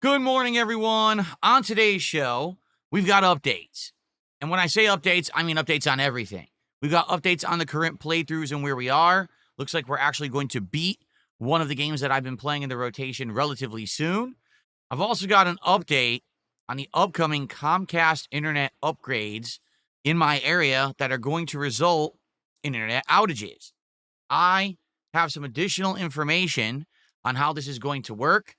Good morning, everyone. On today's show, we've got updates. And when I say updates, I mean updates on everything. We've got updates on the current playthroughs and where we are. Looks like we're actually going to beat one of the games that I've been playing in the rotation relatively soon. I've also got an update on the upcoming Comcast internet upgrades in my area that are going to result in internet outages. I have some additional information on how this is going to work.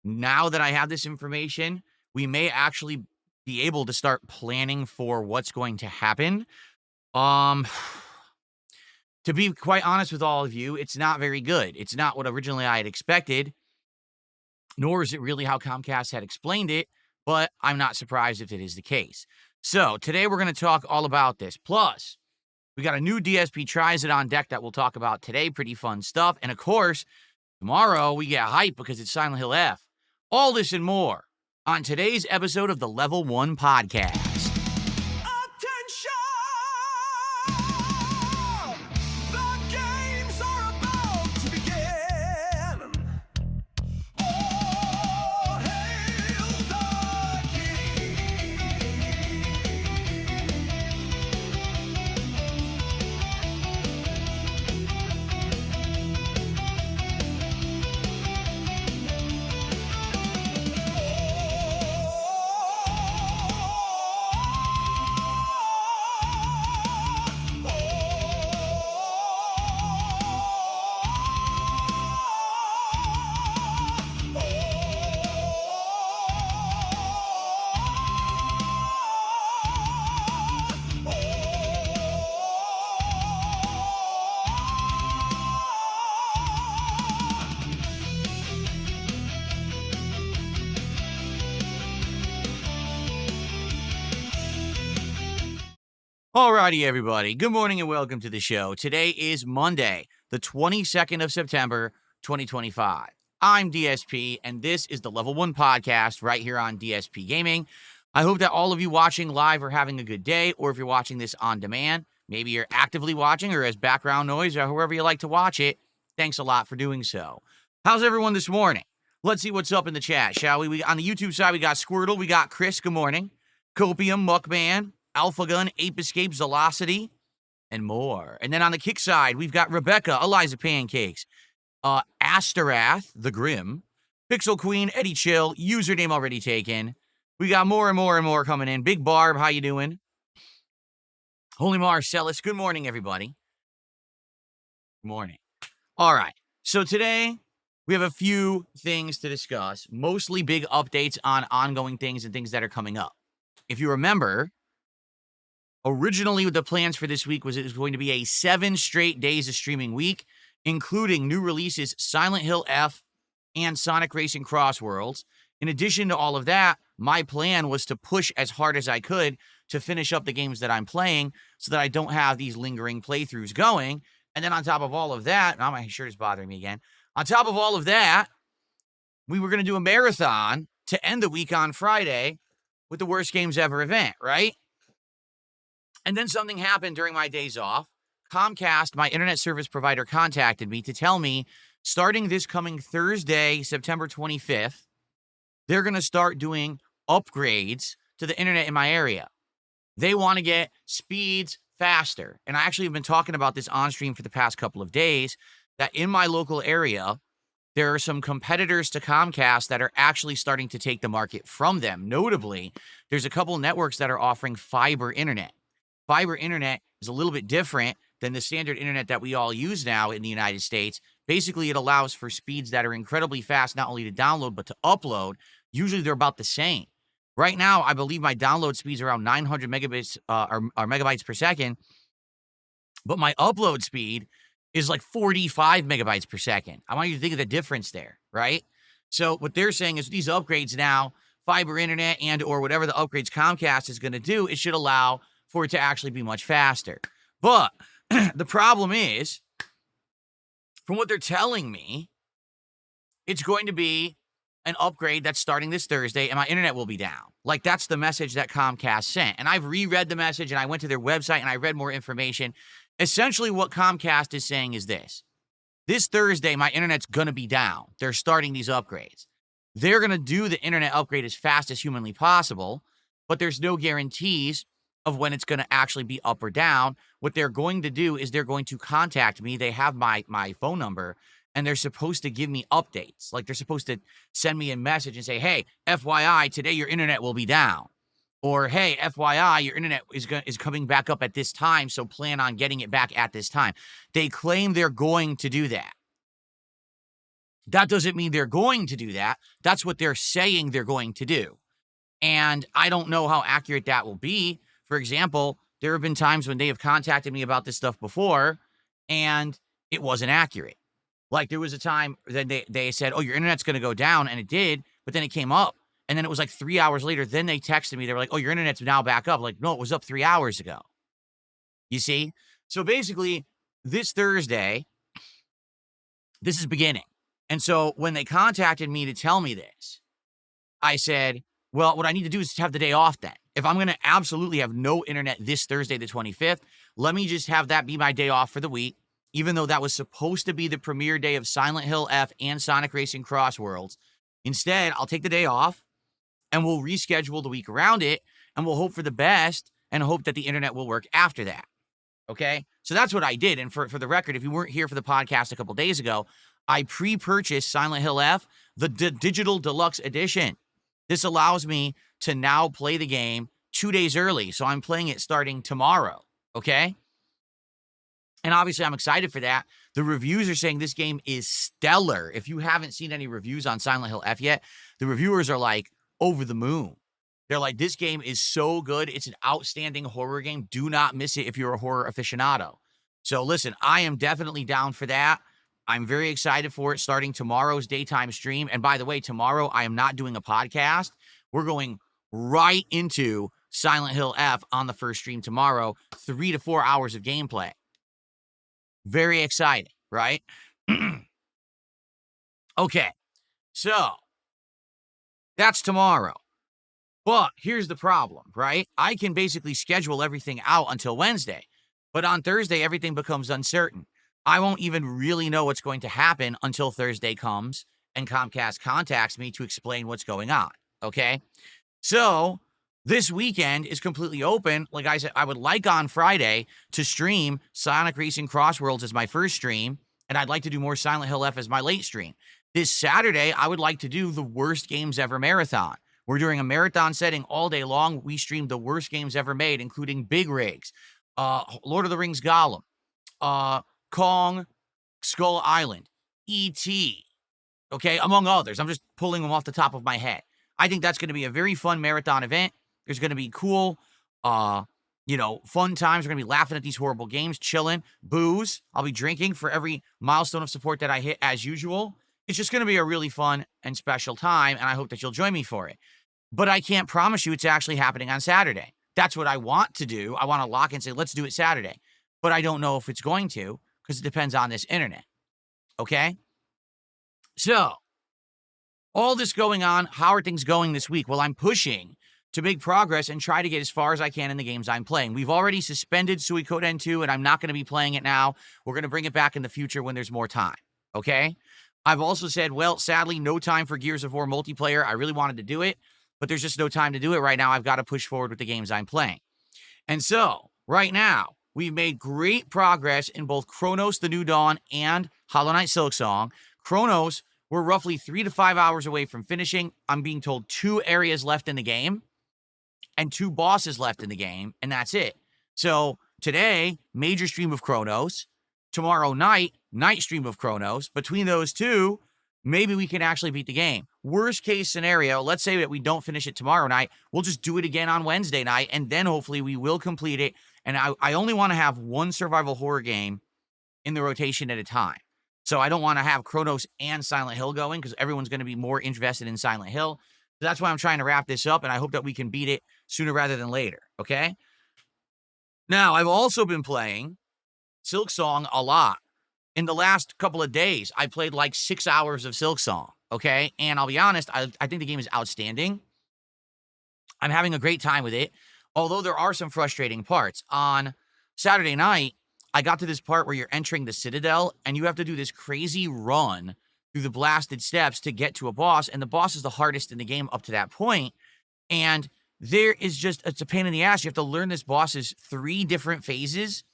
Now that I have this information, we may actually be able to start planning for what's going to happen. To be quite honest with all of you, it's not very good. It's not what originally I had expected, nor is it really how Comcast had explained it, but I'm not surprised if it is the case. So today we're going to talk all about this. Plus, we got a new DSP Tries It on deck that we'll talk about today. Pretty fun stuff. And of course, tomorrow we get hype because it's Silent Hill F. All this and more on today's episode of the Level 1 Podcast. Alrighty, everybody. Good morning and welcome to the show. Today is Monday, the 22nd of September, 2025. I'm DSP, and this is the Level 1 Podcast right here on DSPGaming. I hope that all of you watching live are having a good day, or if you're watching this on demand, maybe you're actively watching or as background noise or however you like to watch it. Thanks a lot for doing so. How's everyone this morning? Let's see what's up in the chat, shall we? On the YouTube side, we got Squirtle, we got Chris, good morning, Copium, Muckman, Alpha Gun, Ape Escape, Velocity, and more. And then on the kick side, we've got Rebecca, Eliza Pancakes, Asterath, The Grim, Pixel Queen, Eddie Chill, username already taken. We got more and more and more coming in. Big Barb, how you doing? Holy Marcellus, good morning, everybody. Good morning. All right, so today we have a few things to discuss, mostly big updates on ongoing things and things that are coming up. If you remember, originally, the plans for this week was it was going to be a 7 straight days of streaming week, including new releases Silent Hill F and Sonic Racing Cross Worlds. In addition to all of that, my plan was to push as hard as I could to finish up the games that I'm playing so that I don't have these lingering playthroughs going. And then on top of all of that, now my shirt is bothering me again. On top of all of that, we were going to do a marathon to end the week on Friday with the Worst Games Ever event, right? And then something happened during my days off. Comcast, my internet service provider, contacted me to tell me starting this coming Thursday, September 25th, they're going to start doing upgrades to the internet in my area. They want to get speeds faster. And I actually have been talking about this on stream for the past couple of days, that in my local area, there are some competitors to Comcast that are actually starting to take the market from them. Notably, there's a couple networks that are offering fiber internet. Fiber internet is a little bit different than the standard internet that we all use now in the United States. Basically, it allows for speeds that are incredibly fast, not only to download, but to upload. Usually, they're about the same. Right now, I believe my download speeds are around 900 megabits or megabytes per second, but my upload speed is like 45 megabytes per second. I want you to think of the difference there, right? So what they're saying is these upgrades now, fiber internet and or whatever the upgrades Comcast is going to do, it should allow for it to actually be much faster. But the problem is, from what they're telling me, it's going to be an upgrade that's starting this Thursday and my internet will be down. Like, that's the message that Comcast sent. And I've reread the message and I went to their website and I read more information. Essentially, what Comcast is saying is this. This Thursday, my internet's going to be down. They're starting these upgrades. they're going to do the internet upgrade as fast as humanly possible, but there's no guarantees of when it's going to actually be up or down. What they're going to do is they're going to contact me. They have my phone number, and they're supposed to give me updates. Like, they're supposed to send me a message and say, hey, FYI, today your internet will be down. Or, hey, FYI, your internet is coming back up at this time, so plan on getting it back at this time. They claim they're going to do that. That doesn't mean they're going to do that. That's what they're saying they're going to do. And I don't know how accurate that will be. For example, there have been times when they have contacted me about this stuff before, and it wasn't accurate. Like, there was a time that they said, oh, your internet's going to go down, and it did, but then it came up. And then it was like 3 hours later, then they texted me. They were like, oh, your internet's now back up. Like, no, it was up 3 hours ago. You see? So basically, this Thursday, this is beginning. And so when they contacted me to tell me this, I said, well, what I need to do is have the day off then. If I'm going to absolutely have no internet this Thursday, the 25th, let me just have that be my day off for the week, even though that was supposed to be the premiere day of Silent Hill F and Sonic Racing Cross Worlds. Instead, I'll take the day off, and we'll reschedule the week around it, and we'll hope for the best and hope that the internet will work after that. Okay? So that's what I did. And for the record, if you weren't here for the podcast a couple days ago, I pre-purchased Silent Hill F, the digital deluxe edition. This allows me to now play the game 2 days early. So I'm playing it starting tomorrow. Okay? And obviously, I'm excited for that. The reviews are saying this game is stellar. If you haven't seen any reviews on Silent Hill F yet, the reviewers are like over the moon. They're like, this game is so good. It's an outstanding horror game. Do not miss it if you're a horror aficionado. So listen, I am definitely down for that. I'm very excited for it starting tomorrow's daytime stream. And by the way, tomorrow I am not doing a podcast. We're going right into Silent Hill F on the first stream tomorrow, 3 to 4 hours of gameplay. Very exciting, right? Okay, so that's tomorrow. But here's the problem, right? I can basically schedule everything out until Wednesday. But on Thursday, everything becomes uncertain. I won't even really know what's going to happen until Thursday comes and Comcast contacts me to explain what's going on, okay? So this weekend is completely open. Like I said, I would like on Friday to stream Sonic Racing Cross Worlds as my first stream, and I'd like to do more Silent Hill F as my late stream. This Saturday, I would like to do the Worst Games Ever marathon. We're doing a marathon setting all day long. We streamed the worst games ever made, including Big Rigs, Lord of the Rings Gollum, Kong, Skull Island, E.T., okay, among others. I'm just pulling them off the top of my head. I think that's going to be a very fun marathon event. There's going to be cool, fun times. We're going to be laughing at these horrible games, chilling, booze. I'll be drinking for every milestone of support that I hit as usual. It's just going to be a really fun and special time, and I hope that you'll join me for it. But I can't promise you it's actually happening on Saturday. That's what I want to do. I want to lock and say, let's do it Saturday. But I don't know if it's going to, because it depends on this internet. Okay? So, all this going on, how are things going this week? Well, I'm pushing to make progress and try to get as far as I can in the games I'm playing. We've already suspended Suikoden 2, and I'm not going to be playing it now. We're going to bring it back in the future when there's more time. Okay? I've also said, well, sadly, no time for Gears of War multiplayer. I really wanted to do it, but there's just no time to do it right now. I've got to push forward with the games I'm playing. And so, right now, we've made great progress in both Chronos The New Dawn and Hollow Knight Silksong. Chronos, we're roughly 3 to 5 hours away from finishing. I'm being told 2 areas left in the game and 2 bosses left in the game, and that's it. So, today, major stream of Chronos. Tomorrow night stream of Chronos. Between those 2, maybe we can actually beat the game. Worst case scenario, let's say that we don't finish it tomorrow night. We'll just do it again on Wednesday night, and then hopefully we will complete it. And I only want to have one survival horror game in the rotation at a time. So I don't want to have Chronos and Silent Hill going, because everyone's going to be more invested in Silent Hill. So that's why I'm trying to wrap this up, and I hope that we can beat it sooner rather than later, okay? Now, I've also been playing Silksong a lot. In the last couple of days, I played like 6 hours of Silksong, okay? And I'll be honest, I think the game is outstanding. I'm having a great time with it, although there are some frustrating parts. On Saturday night, I got to this part where you're entering the Citadel, and you have to do this crazy run through the blasted steps to get to a boss, and the boss is the hardest in the game up to that point. And there is just, it's a pain in the ass. You have to learn this boss's 3 different phases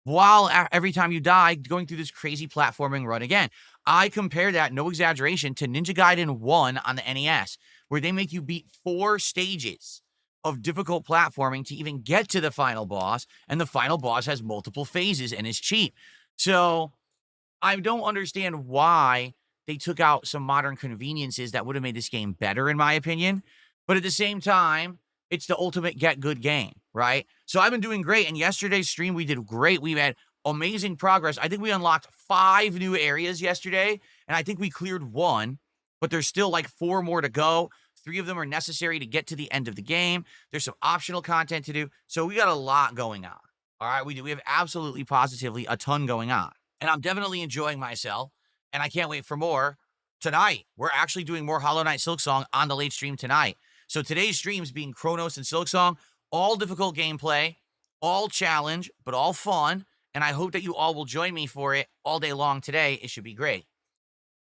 while every time you die, going through this crazy platforming run again. I compare that, no exaggeration, to Ninja Gaiden 1 on the NES, where they make you beat 4 stages of difficult platforming to even get to the final boss, and the final boss has multiple phases and is cheap. So I don't understand why they took out some modern conveniences that would have made this game better, in my opinion. But at the same time, it's the ultimate get good game, right? So I've been doing great. And yesterday's stream, we did great. We've had amazing progress. I think we unlocked 5 new areas yesterday, and I think we cleared 1, but there's still like 4 more to go. 3 of them are necessary to get to the end of the game. There's some optional content to do. So we got a lot going on. All right, we do. We have absolutely, positively a ton going on. And I'm definitely enjoying myself, and I can't wait for more tonight. We're actually doing more Hollow Knight Silksong on the late stream tonight. So today's streams being Chronos and Silksong, all difficult gameplay, all challenge, but all fun. And I hope that you all will join me for it all day long today. It should be great.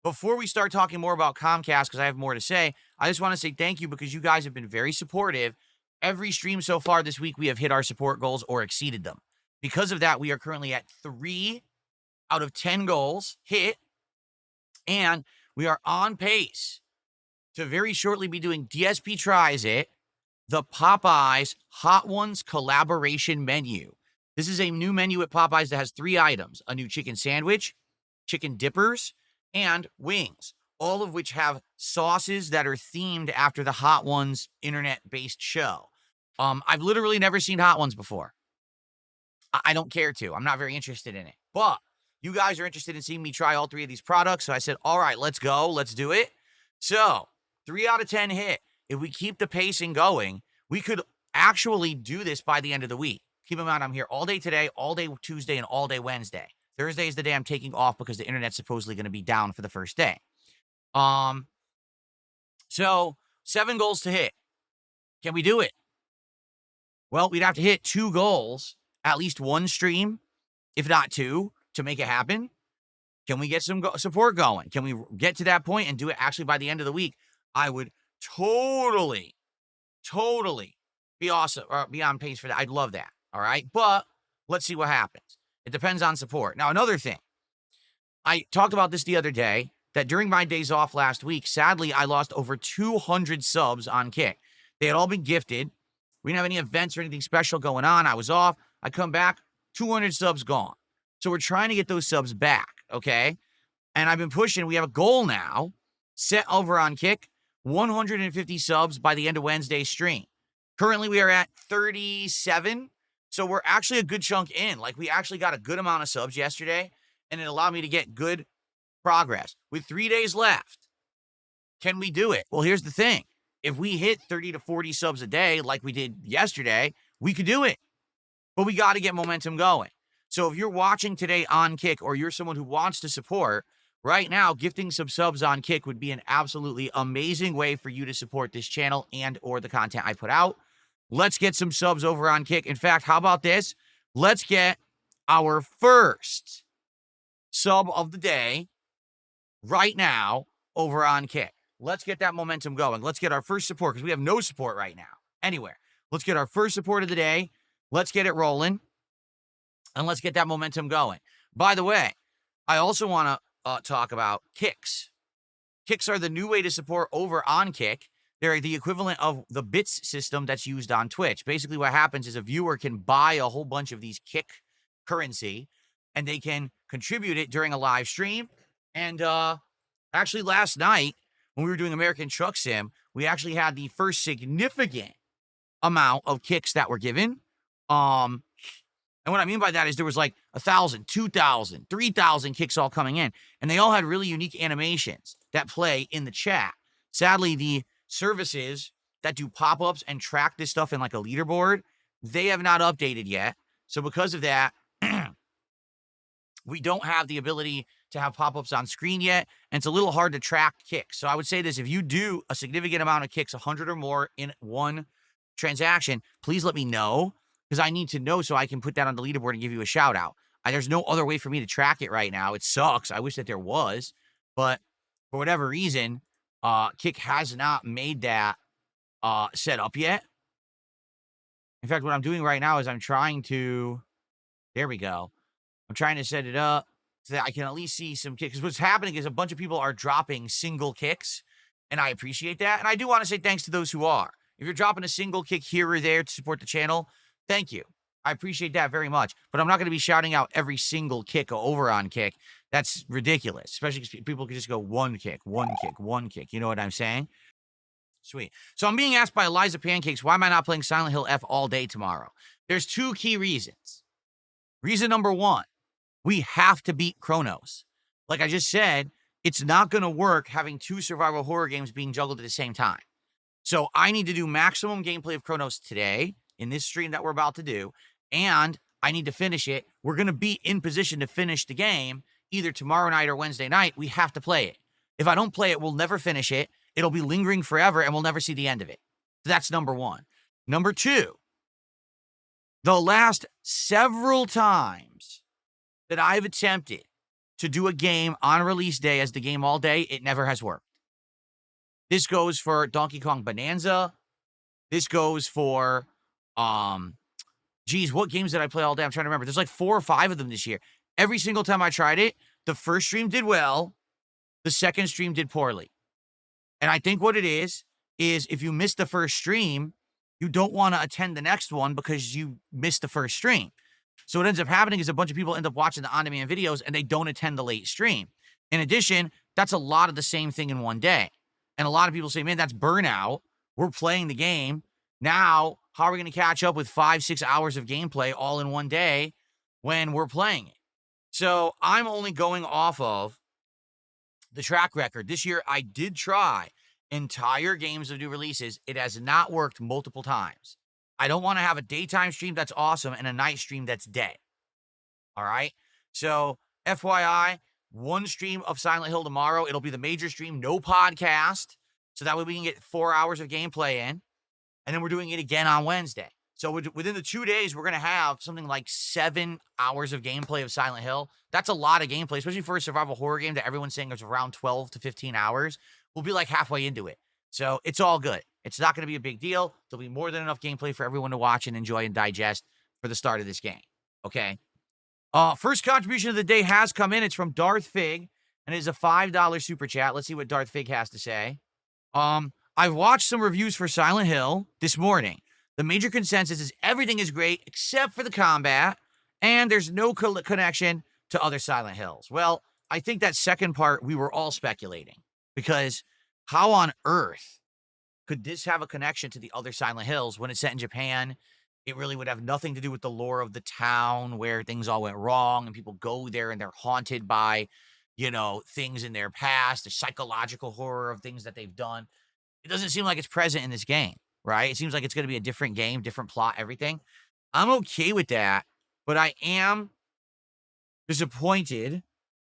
Before we start talking more about Comcast, because I have more to say, I just want to say thank you because you guys have been very supportive. Every stream so far this week, we have hit our support goals or exceeded them. Because of that, we are currently at 3 out of 10 goals hit, and we are on pace to very shortly be doing DSP Tries It, the Popeyes Hot Ones collaboration menu. This is a new menu at Popeyes that has 3 items: a new chicken sandwich, chicken dippers, and wings, all of which have sauces that are themed after the Hot Ones internet-based show. I've literally never seen Hot Ones before. I don't care to. I'm not very interested in it. But you guys are interested in seeing me try all 3 of these products, so I said, all right, let's go. Let's do it. So 3 out of 10 hit. If we keep the pacing going, we could actually do this by the end of the week. Keep in mind, I'm here all day today, all day Tuesday, and all day Wednesday. Thursday is the day I'm taking off because the internet's supposedly going to be down for the first day. So 7 goals to hit. Can we do it? Well, we'd have to hit 2 goals, at least 1 stream, if not 2, to make it happen. Can we get some support going? Can we get to that point and do it actually by the end of the week? I would totally be awesome, or be on pace for that. I'd love that. All right. But let's see what happens. It depends on support. Now, another thing, I talked about this the other day, that during my days off last week, sadly, I lost over 200 subs on Kick. They had all been gifted. We didn't have any events or anything special going on. I was off. I come back, 200 subs gone. So we're trying to get those subs back, okay? And I've been pushing. We have a goal now set over on Kick, 150 subs by the end of Wednesday's stream. Currently, we are at 37. So we're actually a good chunk in. Like, we actually got a good amount of subs yesterday, and it allowed me to get good progress. With 3 days left, can we do it? Well, here's the thing. If we hit 30 to 40 subs a day like we did yesterday, we could do it. But we got to get momentum going. So if you're watching today on Kick, or you're someone who wants to support, right now, gifting some subs on Kick would be an absolutely amazing way for you to support this channel and or the content I put out. Let's get some subs over on Kick. In fact, how about this? Let's get our first sub of the day right now over on Kick. Let's get that momentum going. Let's get our first support, because we have no support right now anywhere. Let's get our first support of the day. Let's get it rolling, and let's get that momentum going. By the way, I also want to talk about Kicks. Kicks are the new way to support over on Kick. They're the equivalent of the bits system that's used on Twitch. Basically, what happens is a viewer can buy a whole bunch of these Kick currency, and they can contribute it during a live stream. And actually, last night, when we were doing American Truck Sim, we actually had the first significant amount of Kicks that were given. And what I mean by that is there was like 1,000, 2,000, 3,000 Kicks all coming in, and they all had really unique animations that play in the chat. Sadly, the services that do pop-ups and track this stuff in like a leaderboard, they have not updated yet. So because of that, we don't have the ability to have pop-ups on screen yet, and it's a little hard to track Kicks. So I would say this: if you do a significant amount of Kicks, 100 or more in one transaction, please let me know, because I need to know so I can put that on the leaderboard and give you a shout out. There's no other way for me to track it right now. It sucks. I wish that there was, but for whatever reason, Kick has not made that set up yet. In fact, what I'm doing right now is I'm trying to, there we go. I'm trying to set it up so that I can at least see some kicks. Because what's happening is a bunch of people are dropping single kicks, and I appreciate that. And I do want to say thanks to those who are. If you're dropping a single kick here or there to support the channel, thank you. I appreciate that very much. But I'm not going to be shouting out every single kick over on Kick. That's ridiculous, especially because people can just go one kick, one kick, one kick. You know what I'm saying? Sweet. So I'm being asked by Eliza Pancakes, why am I not playing Silent Hill F all day tomorrow? There's two key reasons. Reason number one, we have to beat Chronos. Like I just said, it's not going to work having two survival horror games being juggled at the same time. So I need to do maximum gameplay of Chronos today in this stream that we're about to do, and I need to finish it. We're going to be in position to finish the game either tomorrow night or Wednesday night. We have to play it. If I don't play it, we'll never finish it. It'll be lingering forever, and we'll never see the end of it. So that's number one. Number two, the last several times that I've attempted to do a game on release day as the game all day, it never has worked. This goes for Donkey Kong Bonanza. This goes for, what games did I play all day? I'm trying to remember. There's like 4 or 5 of them this year. Every single time I tried it, the first stream did well. The second stream did poorly. And I think what it is if you miss the first stream, you don't want to attend the next one because you missed the first stream. So what ends up happening is a bunch of people end up watching the on-demand videos and they don't attend the late stream. In addition, that's a lot of the same thing in one day. And a lot of people say, man, that's burnout. We're playing the game. Now, how are we going to catch up with 5-6 hours of gameplay all in one day when we're playing it? So I'm only going off of the track record. This year, I did try entire games of new releases. It has not worked multiple times. I don't want to have a daytime stream that's awesome and a night stream that's dead. All right? So, FYI, one stream of Silent Hill tomorrow. It'll be the major stream, no podcast. So that way we can get 4 hours of gameplay in. And then we're doing it again on Wednesday. So within the 2 days, we're going to have something like 7 hours of gameplay of Silent Hill. That's a lot of gameplay, especially for a survival horror game that everyone's saying is around 12 to 15 hours. We'll be like halfway into it. So it's all good. It's not going to be a big deal. There'll be more than enough gameplay for everyone to watch and enjoy and digest for the start of this game. Okay? First contribution of the day has come in. It's from Darth Fig, and it is a $5 super chat. Let's see what Darth Fig has to say. I've watched some reviews for Silent Hill this morning. The major consensus is everything is great except for the combat, and there's no connection to other Silent Hills. Well, I think that second part we were all speculating, because how on earth could this have a connection to the other Silent Hills when it's set in Japan? It really would have nothing to do with the lore of the town where things all went wrong and people go there and they're haunted by, things in their past, the psychological horror of things that they've done. It doesn't seem like it's present in this game, right? It seems like it's going to be a different game, different plot, everything. I'm okay with that, but I am disappointed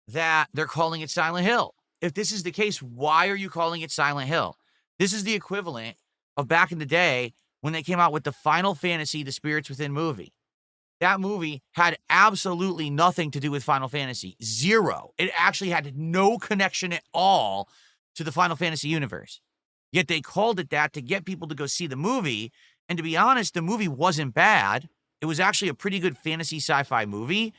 that they're calling it Silent Hill. If this is the case, why are you calling it Silent Hill? This is the equivalent of back in the day when they came out with the Final Fantasy, The Spirits Within movie. That movie had absolutely nothing to do with Final Fantasy. Zero. It actually had no connection at all to the Final Fantasy universe. Yet they called it that to get people to go see the movie. And to be honest, the movie wasn't bad. It was actually a pretty good fantasy sci-fi movie.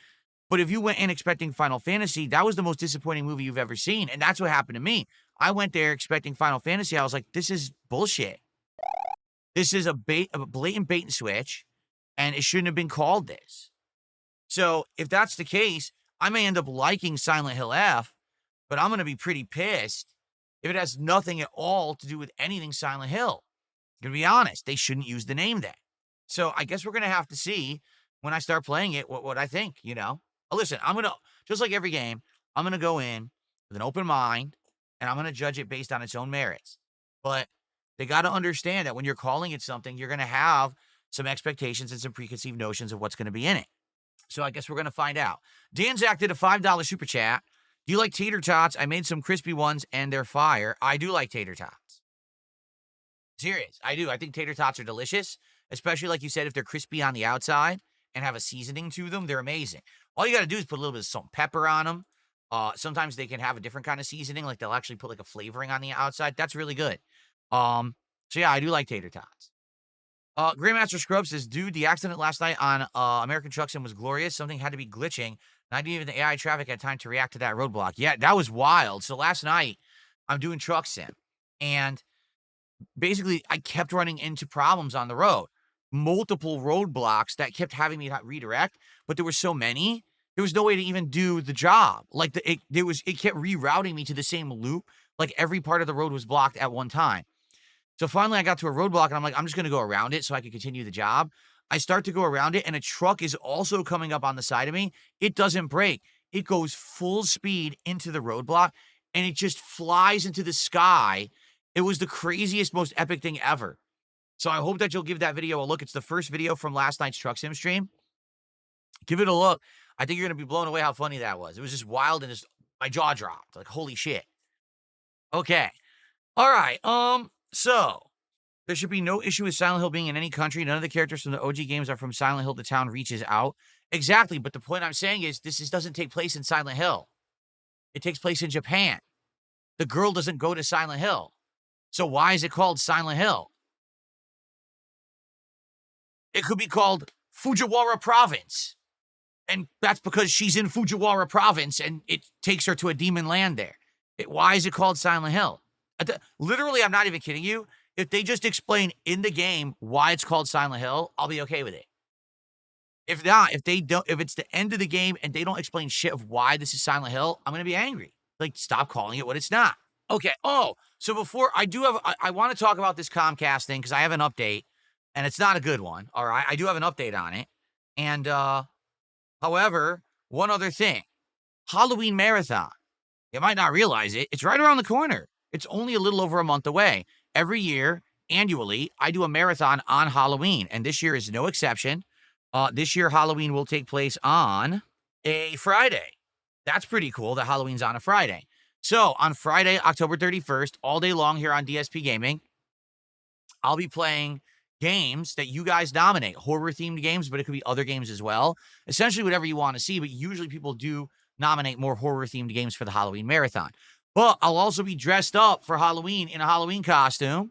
But if you went in expecting Final Fantasy, that was the most disappointing movie you've ever seen. And that's what happened to me. I went there expecting Final Fantasy. I was like, this is bullshit. This is a blatant bait and switch, and it shouldn't have been called this. So if that's the case, I may end up liking Silent Hill F, but I'm going to be pretty pissed if it has nothing at all to do with anything Silent Hill. I'm going to be honest, they shouldn't use the name then. So I guess we're going to have to see when I start playing it what I think, Listen, I'm going to, just like every game, I'm going to go in with an open mind, and I'm going to judge it based on its own merits. But they got to understand that when you're calling it something, you're going to have some expectations and some preconceived notions of what's going to be in it. So I guess we're going to find out. Danzak did a $5 super chat. Do you like tater tots? I made some crispy ones, and they're fire. I do like tater tots. Serious, I do. I think tater tots are delicious, especially like you said, if they're crispy on the outside and have a seasoning to them, they're amazing. All you got to do is put a little bit of salt and pepper on them, Sometimes they can have a different kind of seasoning, like they'll actually put like a flavoring on the outside. That's really good. Um, so yeah, I do like tater tots. Grandmaster Scrub says, dude, the accident last night on American Truck Sim was glorious. Something had to be glitching. Not even the AI traffic had time to react to that roadblock. Yeah, that was wild. So last night, I'm doing Truck Sim, and basically, I kept running into problems on the road. Multiple roadblocks that kept having me redirect, but there were so many, there was no way to even do the job. Like it kept rerouting me to the same loop. Like every part of the road was blocked at one time. So finally, I got to a roadblock, and I'm like, I'm just gonna go around it so I can continue the job. I start to go around it, and a truck is also coming up on the side of me. It doesn't brake. It goes full speed into the roadblock, and it just flies into the sky. It was the craziest, most epic thing ever. So I hope that you'll give that video a look. It's the first video from last night's Truck Sim stream. Give it a look. I think you're gonna be blown away how funny that was. It was just wild, and just my jaw dropped. Like, holy shit. Okay. All right. So there should be no issue with Silent Hill being in any country. None of the characters from the OG games are from Silent Hill. The town reaches out. Exactly. But the point I'm saying is doesn't take place in Silent Hill. It takes place in Japan. The girl doesn't go to Silent Hill. So why is it called Silent Hill? It could be called Fujiwara Province. And that's because she's in Fujiwara Province and it takes her to a demon land there. Why is it called Silent Hill? Literally, I'm not even kidding you. If they just explain in the game why it's called Silent Hill, I'll be okay with it. If not, if it's the end of the game and they don't explain shit of why this is Silent Hill, I'm gonna be angry. Like, stop calling it what it's not. Okay. Oh, so before I want to talk about this Comcast thing because I have an update, and it's not a good one. All right, I do have an update on it, and however, one other thing, Halloween Marathon. You might not realize it. It's right around the corner. It's only a little over a month away. Every year, annually, I do a marathon on Halloween, and this year is no exception. This year, Halloween will take place on a Friday. That's pretty cool that Halloween's on a Friday. So on Friday, October 31st, all day long here on DSPGaming, I'll be playing games that you guys nominate, horror-themed games, but it could be other games as well. Essentially, whatever you want to see, but usually people do nominate more horror-themed games for the Halloween Marathon. But I'll also be dressed up for Halloween in a Halloween costume,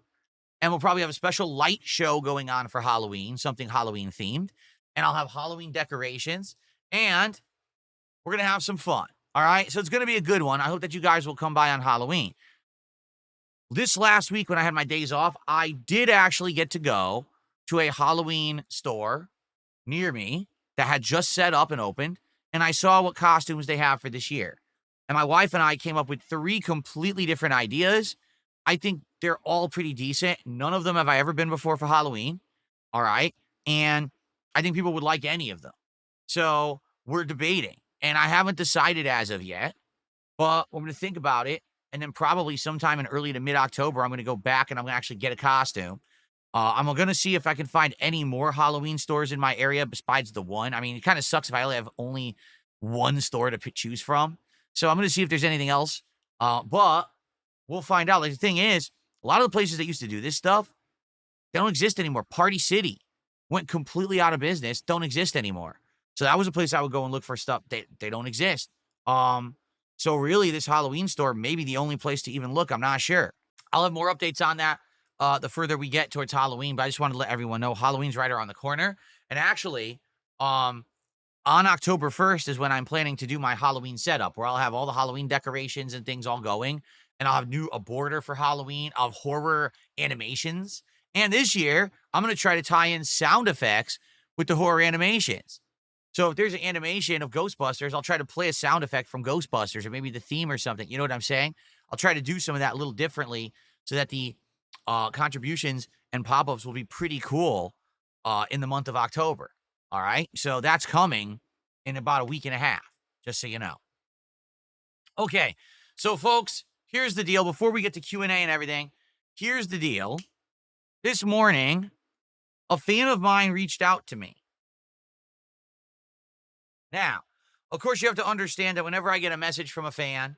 and we'll probably have a special light show going on for Halloween, something Halloween-themed, and I'll have Halloween decorations, and we're going to have some fun, all right? So it's going to be a good one. I hope that you guys will come by on Halloween. This last week when I had my days off, I did actually get to go to a Halloween store near me that had just set up and opened, and I saw what costumes they have for this year. And my wife and I came up with 3 completely different ideas. I think they're all pretty decent. None of them have I ever been before for Halloween, all right? And I think people would like any of them. So we're debating, and I haven't decided as of yet, but I'm going to think about it. And then probably sometime in early to mid-October, I'm going to go back and I'm going to actually get a costume. I'm going to see if I can find any more Halloween stores in my area besides the one. I mean, it kind of sucks if I only one store to choose from. So I'm going to see if there's anything else. But we'll find out. Like, the thing is, a lot of the places that used to do this stuff, they don't exist anymore. Party City went completely out of business, don't exist anymore. So that was a place I would go and look for stuff. They don't exist. So really, this Halloween store may be the only place to even look. I'm not sure. I'll have more updates on that the further we get towards Halloween, but I just wanted to let everyone know Halloween's right around the corner. And actually, on October 1st is when I'm planning to do my Halloween setup, where I'll have all the Halloween decorations and things all going. And I'll have a border for Halloween. I'll have horror animations. And this year, I'm going to try to tie in sound effects with the horror animations. So if there's an animation of Ghostbusters, I'll try to play a sound effect from Ghostbusters or maybe the theme or something. You know what I'm saying? I'll try to do some of that a little differently so that the contributions and pop-ups will be pretty cool in the month of October. All right? So that's coming in about a week and a half, just so you know. Okay. So, folks, here's the deal. Before we get to Q&A and everything, here's the deal. This morning, a fan of mine reached out to me. Now, of course, you have to understand that whenever I get a message from a fan,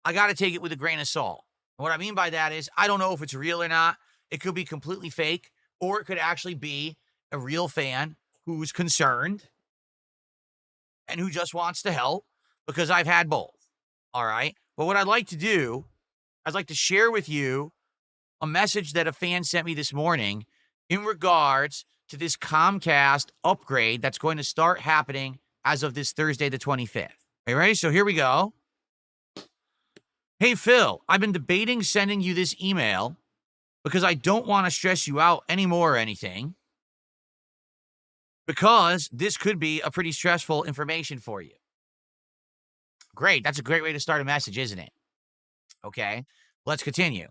I got to take it with a grain of salt. And what I mean by that is I don't know if it's real or not. It could be completely fake, or it could actually be a real fan who's concerned and who just wants to help, because I've had both. All right. But what I'd like to do, I'd like to share with you a message that a fan sent me this morning in regards to this Comcast upgrade that's going to start happening as of this Thursday, the 25th. Are you ready? So here we go. Hey, Phil, I've been debating sending you this email because I don't want to stress you out anymore or anything, because this could be a pretty stressful information for you. Great. That's a great way to start a message, isn't it? Okay. Let's continue.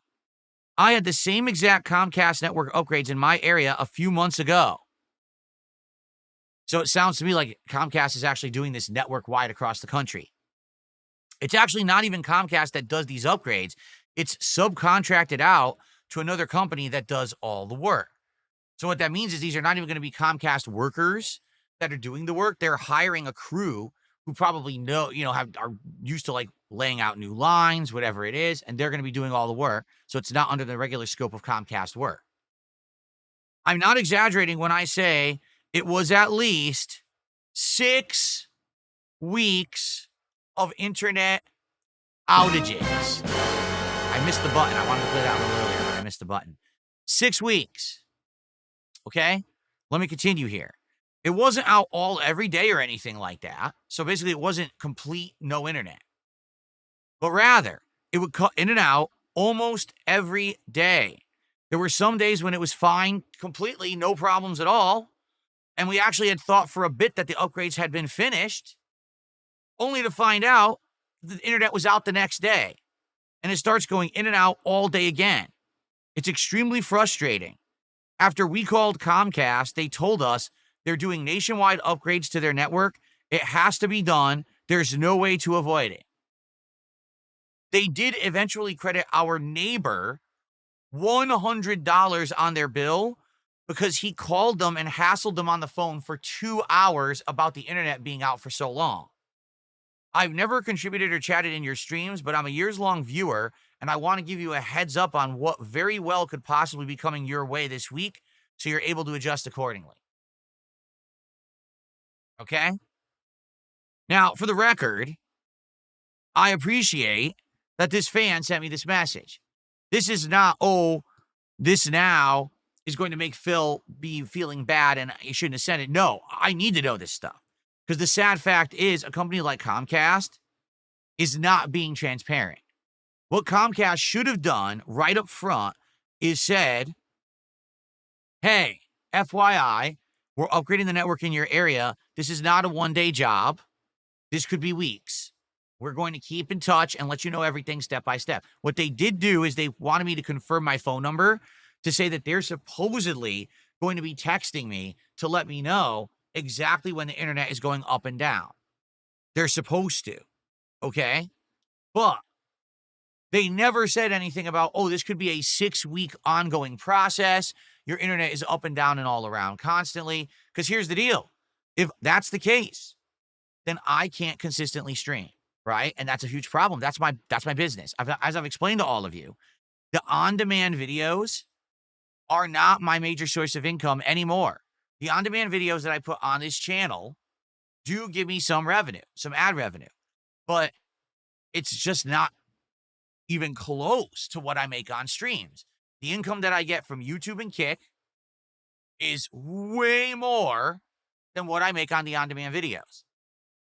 I had the same exact Comcast network upgrades in my area a few months ago. So it sounds to me like Comcast is actually doing this network wide across the country. It's actually not even Comcast that does these upgrades. It's subcontracted out to another company that does all the work. So what that means is these are not even going to be Comcast workers that are doing the work. They're hiring a crew who probably are used to like laying out new lines, whatever it is, and they're going to be doing all the work. So it's not under the regular scope of Comcast work. I'm not exaggerating when I say it was at least 6 weeks of internet outages. I missed the button. I wanted to play that a little earlier, but I missed the button. 6 weeks. Okay? Let me continue here. It wasn't out every day or anything like that. So basically, it wasn't complete no internet. But rather, it would cut in and out almost every day. There were some days when it was fine, completely, no problems at all. And we actually had thought for a bit that the upgrades had been finished, only to find out the internet was out the next day. And it starts going in and out all day again. It's extremely frustrating. After we called Comcast, they told us they're doing nationwide upgrades to their network. It has to be done. There's no way to avoid it. They did eventually credit our neighbor $100 on their bill because he called them and hassled them on the phone for 2 hours about the internet being out for so long. I've never contributed or chatted in your streams, but I'm a years-long viewer, and I want to give you a heads up on what very well could possibly be coming your way this week, so you're able to adjust accordingly. Okay? Now, for the record, I appreciate that this fan sent me this message. This is not, this now is going to make Phil be feeling bad and he shouldn't have sent it. No, I need to know this stuff. Because the sad fact is a company like Comcast is not being transparent. What Comcast should have done right up front is said, hey, FYI, we're upgrading the network in your area. This is not a one-day job. This could be weeks. We're going to keep in touch and let you know everything step by step. What they did do is they wanted me to confirm my phone number to say that they're supposedly going to be texting me to let me know exactly when the internet is going up and down. They're supposed to, okay? But they never said anything about, this could be a 6-week ongoing process. Your internet is up and down and all around constantly. Because here's the deal. If that's the case, then I can't consistently stream, right? And that's a huge problem. That's my business. As I've explained to all of you, the on-demand videos are not my major source of income anymore. The on-demand videos that I put on this channel do give me some revenue, some ad revenue, but it's just not even close to what I make on streams. The income that I get from YouTube and Kick is way more than what I make on the on-demand videos.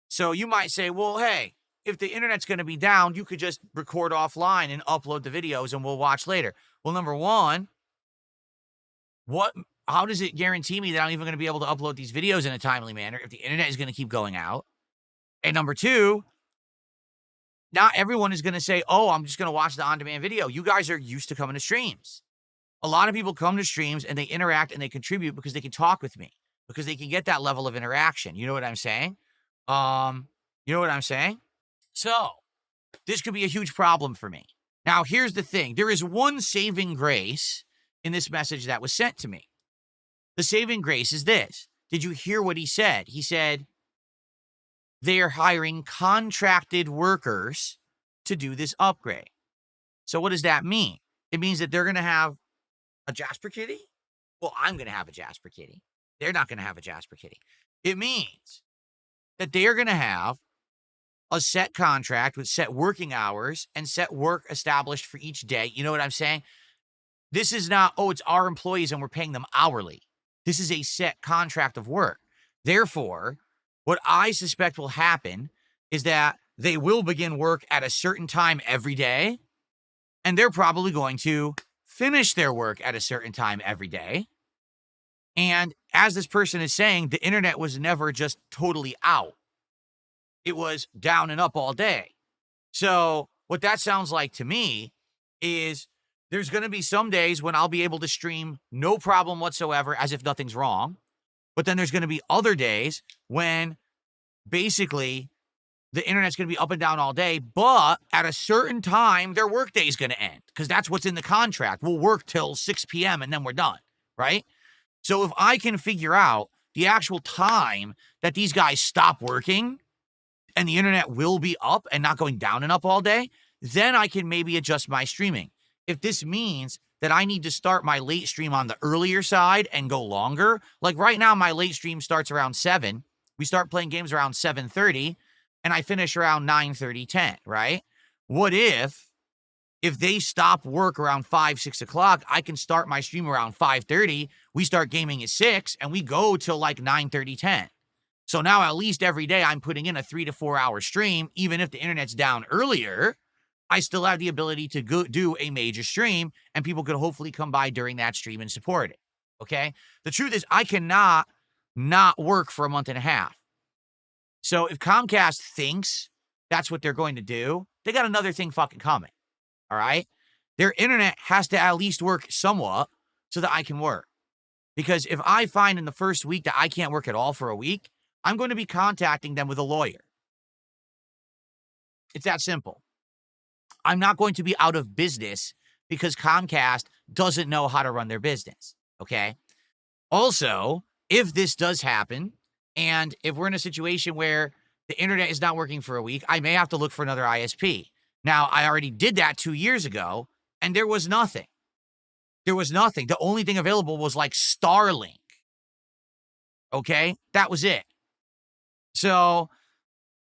So you might say, well, hey, if the internet's going to be down, you could just record offline and upload the videos and we'll watch later. Well, number one, how does it guarantee me that I'm even going to be able to upload these videos in a timely manner if the internet is going to keep going out? And number two, not everyone is going to say, I'm just going to watch the on-demand video. You guys are used to coming to streams. A lot of people come to streams and they interact and they contribute because they can talk with me, because they can get that level of interaction. You know what I'm saying? So this could be a huge problem for me. Now, here's the thing. There is one saving grace in this message that was sent to me. The saving grace is this. Did you hear what he said? He said, they're hiring contracted workers to do this upgrade. So what does that mean? It means that they're going to have a Jasper Kitty? Well, I'm going to have a Jasper Kitty. They're not going to have a Jasper Kitty. It means that they are going to have a set contract with set working hours and set work established for each day. You know what I'm saying? This is not, oh, it's our employees and we're paying them hourly. This is a set contract of work. Therefore, what I suspect will happen is that they will begin work at a certain time every day, and they're probably going to finish their work at a certain time every day. And as this person is saying, the internet was never just totally out. It was down and up all day. So what that sounds like to me is there's going to be some days when I'll be able to stream no problem whatsoever as if nothing's wrong. But then there's going to be other days when basically the internet's going to be up and down all day, but at a certain time, their workday is going to end because that's what's in the contract. We'll work till 6 p.m. and then we're done, right? So if I can figure out the actual time that these guys stop working and the internet will be up and not going down and up all day, then I can maybe adjust my streaming. If this means that I need to start my late stream on the earlier side and go longer, like right now, my late stream starts around 7. We start playing games around 7:30, and I finish around 9:30, 10, right? What if they stop work around 5, 6 o'clock, I can start my stream around 5:30, we start gaming at 6, and we go till like 9:30, 10. So now at least every day I'm putting in a 3 to 4 hour stream, even if the internet's down earlier, I still have the ability to go do a major stream, and people could hopefully come by during that stream and support it, okay? The truth is I cannot not work for a month and a half. So if Comcast thinks that's what they're going to do, they got another thing fucking coming, all right? Their internet has to at least work somewhat so that I can work. Because if I find in the first week that I can't work at all for a week, I'm going to be contacting them with a lawyer. It's that simple. I'm not going to be out of business because Comcast doesn't know how to run their business, okay? Also, if this does happen, and if we're in a situation where the internet is not working for a week, I may have to look for another ISP. Now, I already did that 2 years ago, and there was nothing. There was nothing. The only thing available was like Starlink, okay? That was it. So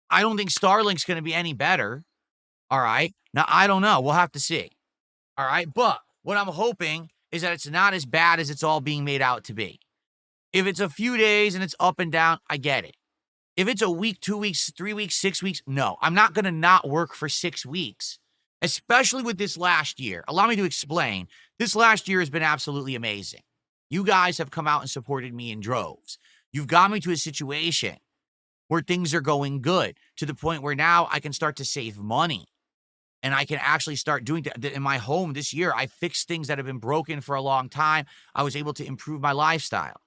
I don't think Starlink's going to be any better, all right? Now, I don't know. We'll have to see, all right? But what I'm hoping is that it's not as bad as it's all being made out to be. If it's a few days and it's up and down, I get it. If it's a week, 2 weeks, 3 weeks, 6 weeks, no. I'm not going to not work for 6 weeks, especially with this last year. Allow me to explain. This last year has been absolutely amazing. You guys have come out and supported me in droves. You've got me to a situation where things are going good, to the point where now I can start to save money. And I can actually start doing that. In my home this year, I fixed things that have been broken for a long time. I was able to improve my lifestyle.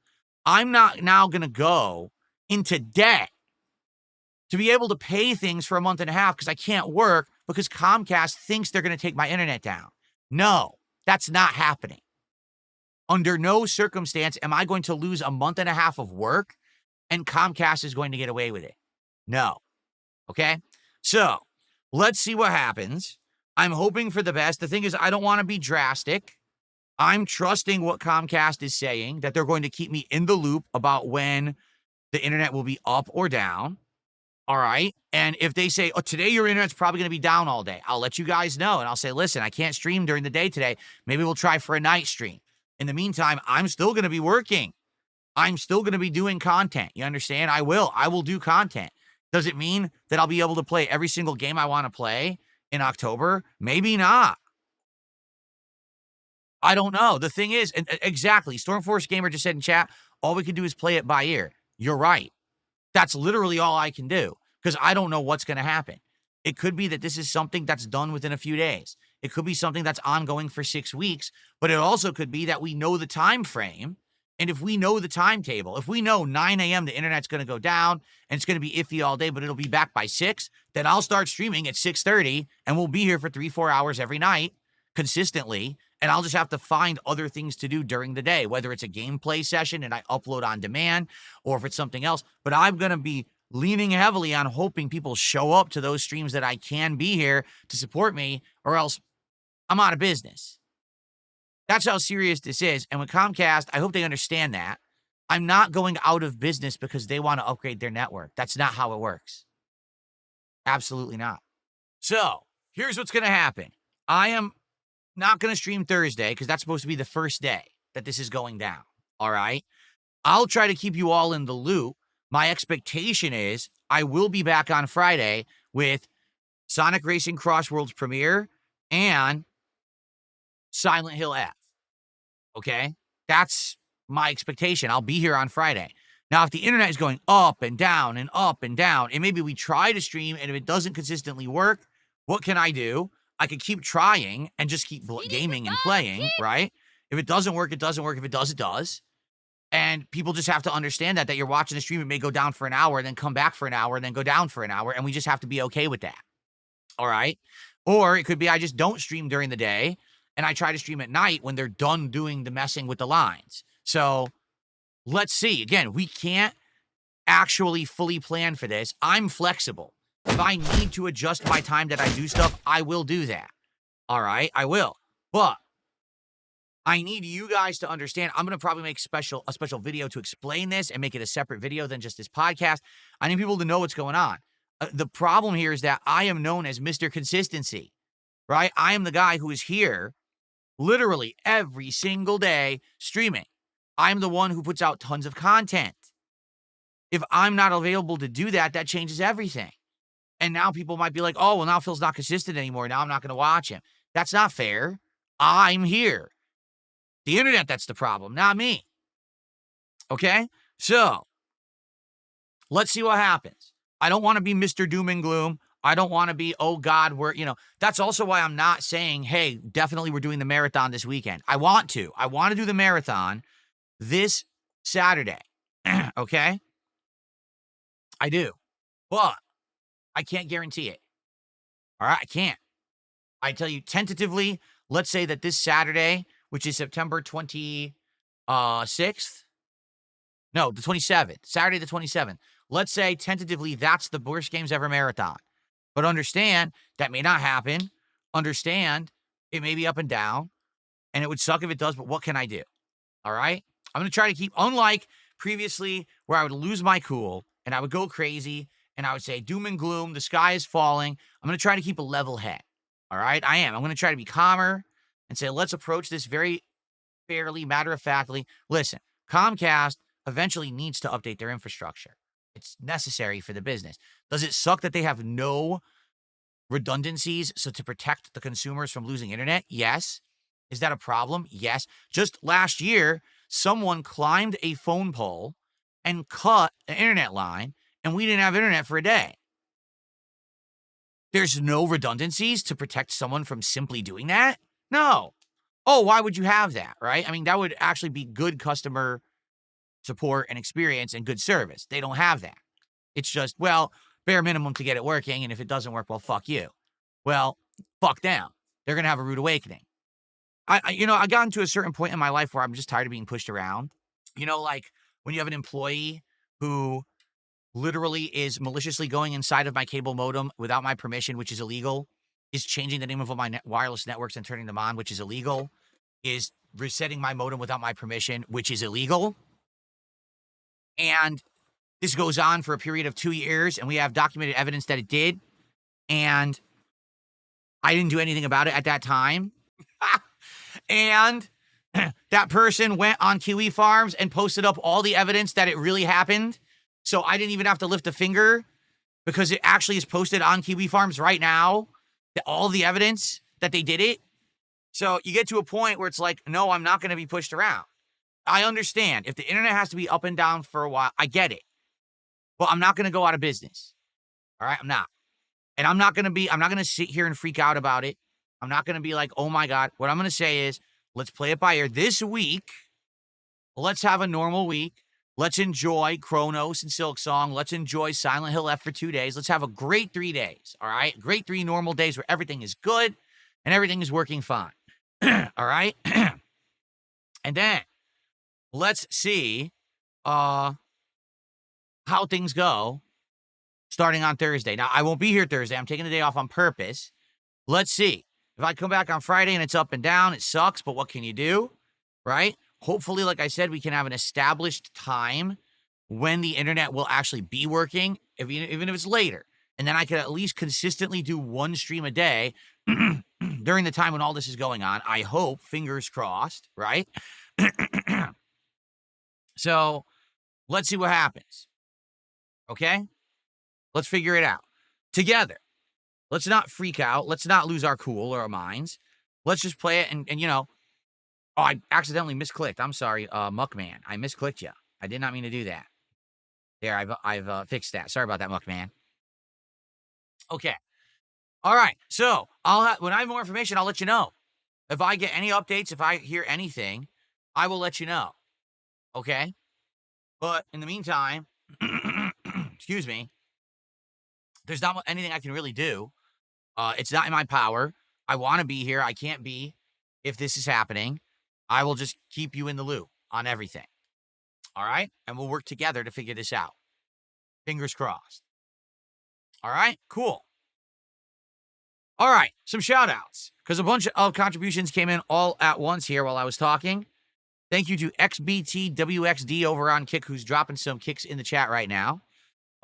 I'm not now going to go into debt to be able to pay things for a month and a half because I can't work because Comcast thinks they're going to take my internet down. No, that's not happening. Under no circumstance am I going to lose a month and a half of work and Comcast is going to get away with it. No. Okay? So let's see what happens. I'm hoping for the best. The thing is, I don't want to be drastic. I'm trusting what Comcast is saying, that they're going to keep me in the loop about when the internet will be up or down. All right. And if they say, oh, today your internet's probably going to be down all day, I'll let you guys know. And I'll say, listen, I can't stream during the day today. Maybe we'll try for a night stream. In the meantime, I'm still going to be working. I'm still going to be doing content. You understand? I will do content. Does it mean that I'll be able to play every single game I want to play in October? Maybe not. I don't know. The thing is, exactly, Stormforce Gamer just said in chat, all we can do is play it by ear. You're right. That's literally all I can do because I don't know what's going to happen. It could be that this is something that's done within a few days. It could be something that's ongoing for 6 weeks, but it also could be that we know the time frame. And if we know the timetable, if we know 9 a.m. the internet's going to go down and it's going to be iffy all day, but it'll be back by 6, then I'll start streaming at 6:30 and we'll be here for 3-4 hours every night consistently. And I'll just have to find other things to do during the day, whether it's a gameplay session and I upload on demand or if it's something else. But I'm going to be leaning heavily on hoping people show up to those streams that I can be here to support me, or else I'm out of business. That's how serious this is. And with Comcast, I hope they understand that. I'm not going out of business because they want to upgrade their network. That's not how it works. Absolutely not. So here's what's going to happen. I am not going to stream Thursday because that's supposed to be the first day that this is going down. All right. I'll try to keep you all in the loop. My expectation is I will be back on Friday with Sonic Racing Cross Worlds Premiere and Silent Hill F. Okay? That's my expectation. I'll be here on Friday. Now, if the internet is going up and down and up and down, and maybe we try to stream, and if it doesn't consistently work, what can I do? I could keep trying and just keep gaming and playing, right? If it doesn't work, it doesn't work. If it does, it does. And people just have to understand that you're watching a stream, it may go down for an hour, and then come back for an hour, and then go down for an hour, and we just have to be okay with that. All right? Or it could be I just don't stream during the day, and I try to stream at night when they're done doing the messing with the lines. So let's see. Again, we can't actually fully plan for this. I'm flexible. If I need to adjust my time that I do stuff, I will do that. All right? I will. But I need you guys to understand. I'm going to probably make a special video to explain this and make it a separate video than just this podcast. I need people to know what's going on. The problem here is that I am known as Mr. Consistency, right? I am the guy who is here literally every single day streaming. I'm the one who puts out tons of content. If I'm not available to do that, that changes everything. And now people might be like, oh, well, now Phil's not consistent anymore. Now I'm not going to watch him. That's not fair. I'm here. The internet, that's the problem, not me. Okay? So, let's see what happens. I don't want to be Mr. Doom and Gloom. I don't want to be, oh God, that's also why I'm not saying, hey, definitely we're doing the marathon this weekend. I want to do the marathon this Saturday. Okay? I do. But I can't guarantee it. All right? I can't. I tell you tentatively, let's say that this Saturday, which is September 26th. No, the 27th. Saturday the 27th. Let's say tentatively that's the Worst Games Ever marathon. But understand that may not happen. Understand it may be up and down. And it would suck if it does, but what can I do? All right? I'm going to try to keep, unlike previously where I would lose my cool and I would go crazy and I would say doom and gloom, the sky is falling. I'm going to try to keep a level head. All right? I am. I'm going to try to be calmer and say, let's approach this very fairly, matter-of-factly. Listen, Comcast eventually needs to update their infrastructure. It's necessary for the business. Does it suck that they have no redundancies so to protect the consumers from losing internet? Yes. Is that a problem? Yes. Just last year, someone climbed a phone pole and cut an internet line, and we didn't have internet for a day. There's no redundancies to protect someone from simply doing that? No. Oh, why would you have that, right? I mean, that would actually be good customer support and experience and good service. They don't have that. It's just, well, bare minimum to get it working, and if it doesn't work, well, fuck you. Well, fuck them. They're going to have a rude awakening. I got into a certain point in my life where I'm just tired of being pushed around. Like when you have an employee who literally is maliciously going inside of my cable modem without my permission, which is illegal, is changing the name of all my wireless networks and turning them on, which is illegal, is resetting my modem without my permission, which is illegal. And this goes on for a period of 2 years, and we have documented evidence that it did. And I didn't do anything about it at that time. And that person went on Kiwi Farms and posted up all the evidence that it really happened. So I didn't even have to lift a finger because it actually is posted on Kiwi Farms right now, all the evidence that they did it. So you get to a point where it's like, no, I'm not going to be pushed around. I understand. If the internet has to be up and down for a while, I get it. But I'm not going to go out of business. All right? I'm not. And I'm not going to sit here and freak out about it. I'm not going to be like, oh my God. What I'm going to say is, let's play it by ear. This week, let's have a normal week. Let's enjoy Chronos and Silksong. Let's enjoy Silent Hill F for 2 days. Let's have a great 3 days. All right? Great 3 normal days where everything is good and everything is working fine. All right? And then, let's see how things go starting on Thursday. Now, I won't be here Thursday. I'm taking the day off on purpose. Let's see. If I come back on Friday and it's up and down, it sucks, but what can you do, right? Hopefully, like I said, we can have an established time when the internet will actually be working, even if it's later. And then I could at least consistently do one stream a day during the time when all this is going on. I hope, fingers crossed, right? So let's see what happens. Okay? Let's figure it out together. Let's not freak out. Let's not lose our cool or our minds. Let's just play it and oh, I accidentally misclicked. I'm sorry, Muckman. I misclicked you. I did not mean to do that. There, I've fixed that. Sorry about that, Muckman. Okay. All right. So when I have more information, I'll let you know. If I get any updates, if I hear anything, I will let you know. Okay. But in the meantime, excuse me, there's not anything I can really do. It's not in my power. I want to be here. I can't be if this is happening. I will just keep you in the loop on everything. All right? And we'll work together to figure this out. Fingers crossed. All right? Cool. All right. Some shout outs because a bunch of contributions came in all at once here while I was talking. Thank you to XBTWXD over on Kick, who's dropping some kicks in the chat right now.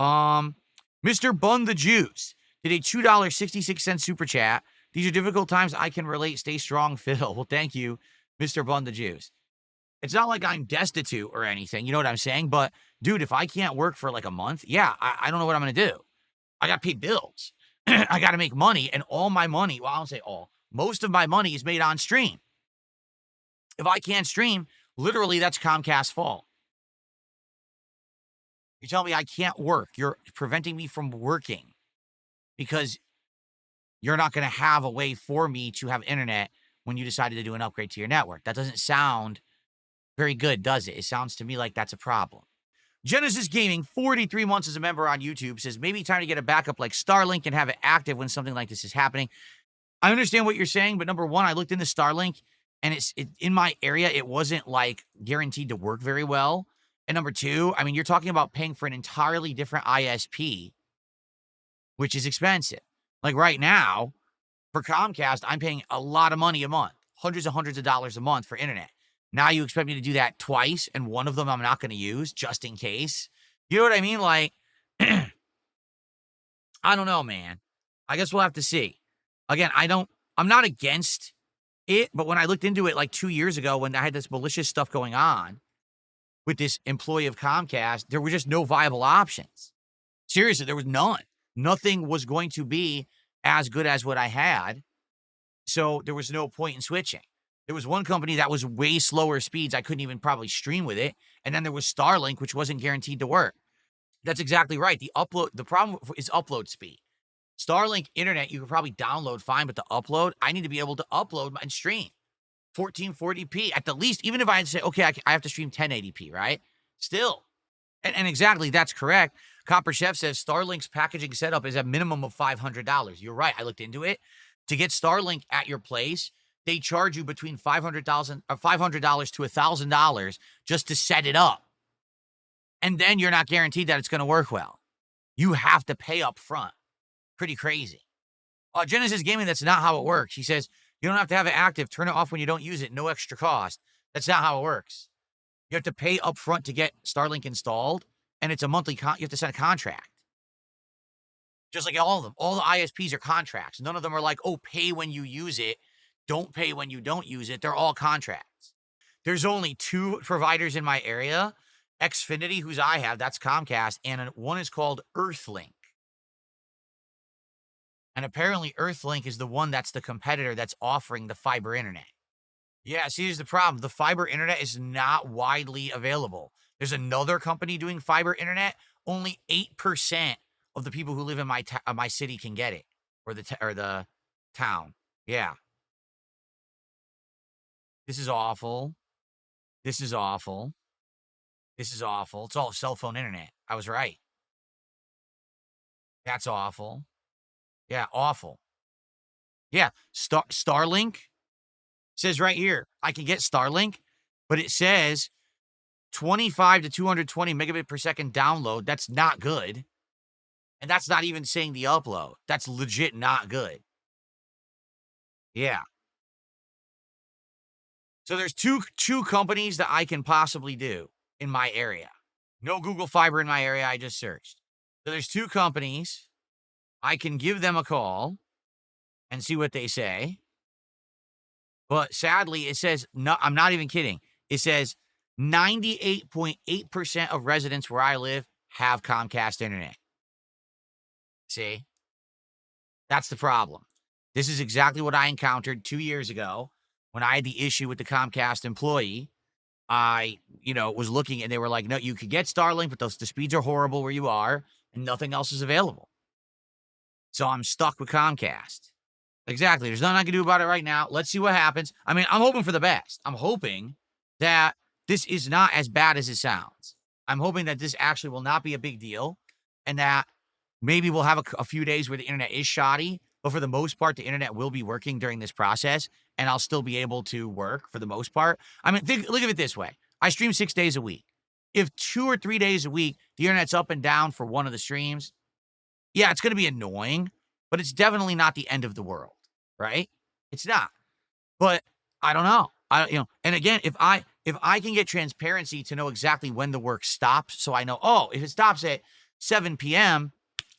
Mr. Bun the Juice did a $2.66 super chat. These are difficult times. I can relate. Stay strong, Phil. Well, thank you, Mr. Bun the Juice. It's not like I'm destitute or anything. You know what I'm saying? But, dude, if I can't work for like a month, yeah, I don't know what I'm going to do. I got to pay bills. I got to make money. And all my money, well, I don't say all, most of my money is made on stream. If I can't stream, literally, that's Comcast's fault. You tell me I can't work. You're preventing me from working because you're not going to have a way for me to have internet when you decided to do an upgrade to your network. That doesn't sound very good, does it? It sounds to me like that's a problem. Genesis Gaming, 43 months as a member on YouTube, says maybe time to get a backup like Starlink and have it active when something like this is happening. I understand what you're saying, but number one, I looked into Starlink, and it's in my area, it wasn't like guaranteed to work very well. And number two, I mean, you're talking about paying for an entirely different ISP, which is expensive. Like right now, for Comcast, I'm paying a lot of money a month, hundreds of dollars a month for internet. Now you expect me to do that twice, and one of them I'm not going to use just in case. You know what I mean? Like, I don't know, man. I guess we'll have to see. Again, I'm not against it, but when I looked into it like 2 years ago when I had this malicious stuff going on with this employee of Comcast, there were just no viable options. Seriously, there was none. Nothing was going to be as good as what I had. So there was no point in switching. There was one company that was way slower speeds. I couldn't even probably stream with it. And then there was Starlink, which wasn't guaranteed to work. That's exactly right. The problem is upload speed. Starlink internet, you could probably download fine, but the upload, I need to be able to upload and stream 1440p at the least, even if I had to say, okay, I have to stream 1080p, right? Still. And exactly, that's correct. Copper Chef says Starlink's packaging setup is a minimum of $500. You're right. I looked into it. To get Starlink at your place, they charge you between $500 to $1,000 just to set it up. And then you're not guaranteed that it's going to work well. You have to pay up front. Pretty crazy. Genesis Gaming, that's not how it works. He says, you don't have to have it active. Turn it off when you don't use it. No extra cost. That's not how it works. You have to pay up front to get Starlink installed, and it's a monthly you have to send a contract. Just like all of them. All the ISPs are contracts. None of them are like, oh, pay when you use it. Don't pay when you don't use it. They're all contracts. There's only 2 providers in my area. Xfinity, whose I have, that's Comcast, and one is called Earthlink. And apparently Earthlink is the one that's the competitor that's offering the fiber internet. Yeah, see, here's the problem. The fiber internet is not widely available. There's another company doing fiber internet. Only 8% of the people who live in my city can get it, or the town. Yeah. This is awful. This is awful. This is awful. It's all cell phone internet. I was right. That's awful. Yeah, awful. Yeah, Starlink says right here, I can get Starlink, but it says 25 to 220 megabit per second download. That's not good. And that's not even saying the upload. That's legit not good. Yeah. So there's two companies that I can possibly do in my area. No Google Fiber in my area. I just searched. So there's 2 companies. I can give them a call and see what they say. But sadly, it says, no, I'm not even kidding. It says 98.8% of residents where I live have Comcast internet. See? That's the problem. This is exactly what I encountered 2 years ago when I had the issue with the Comcast employee. I, was looking and they were like, no, you could get Starlink, but the speeds are horrible where you are and nothing else is available. So I'm stuck with Comcast. Exactly. There's nothing I can do about it right now. Let's see what happens. I mean, I'm hoping for the best. I'm hoping that this is not as bad as it sounds. I'm hoping that this actually will not be a big deal and that maybe we'll have a few days where the internet is shoddy, but for the most part, the internet will be working during this process and I'll still be able to work for the most part. I mean, look at it this way. I stream 6 days a week. If 2 or 3 days a week, the internet's up and down for one of the streams, yeah, it's going to be annoying, but it's definitely not the end of the world, right? It's not. But I don't know. And again, if I can get transparency to know exactly when the work stops, so I know, oh, if it stops at 7 p.m.,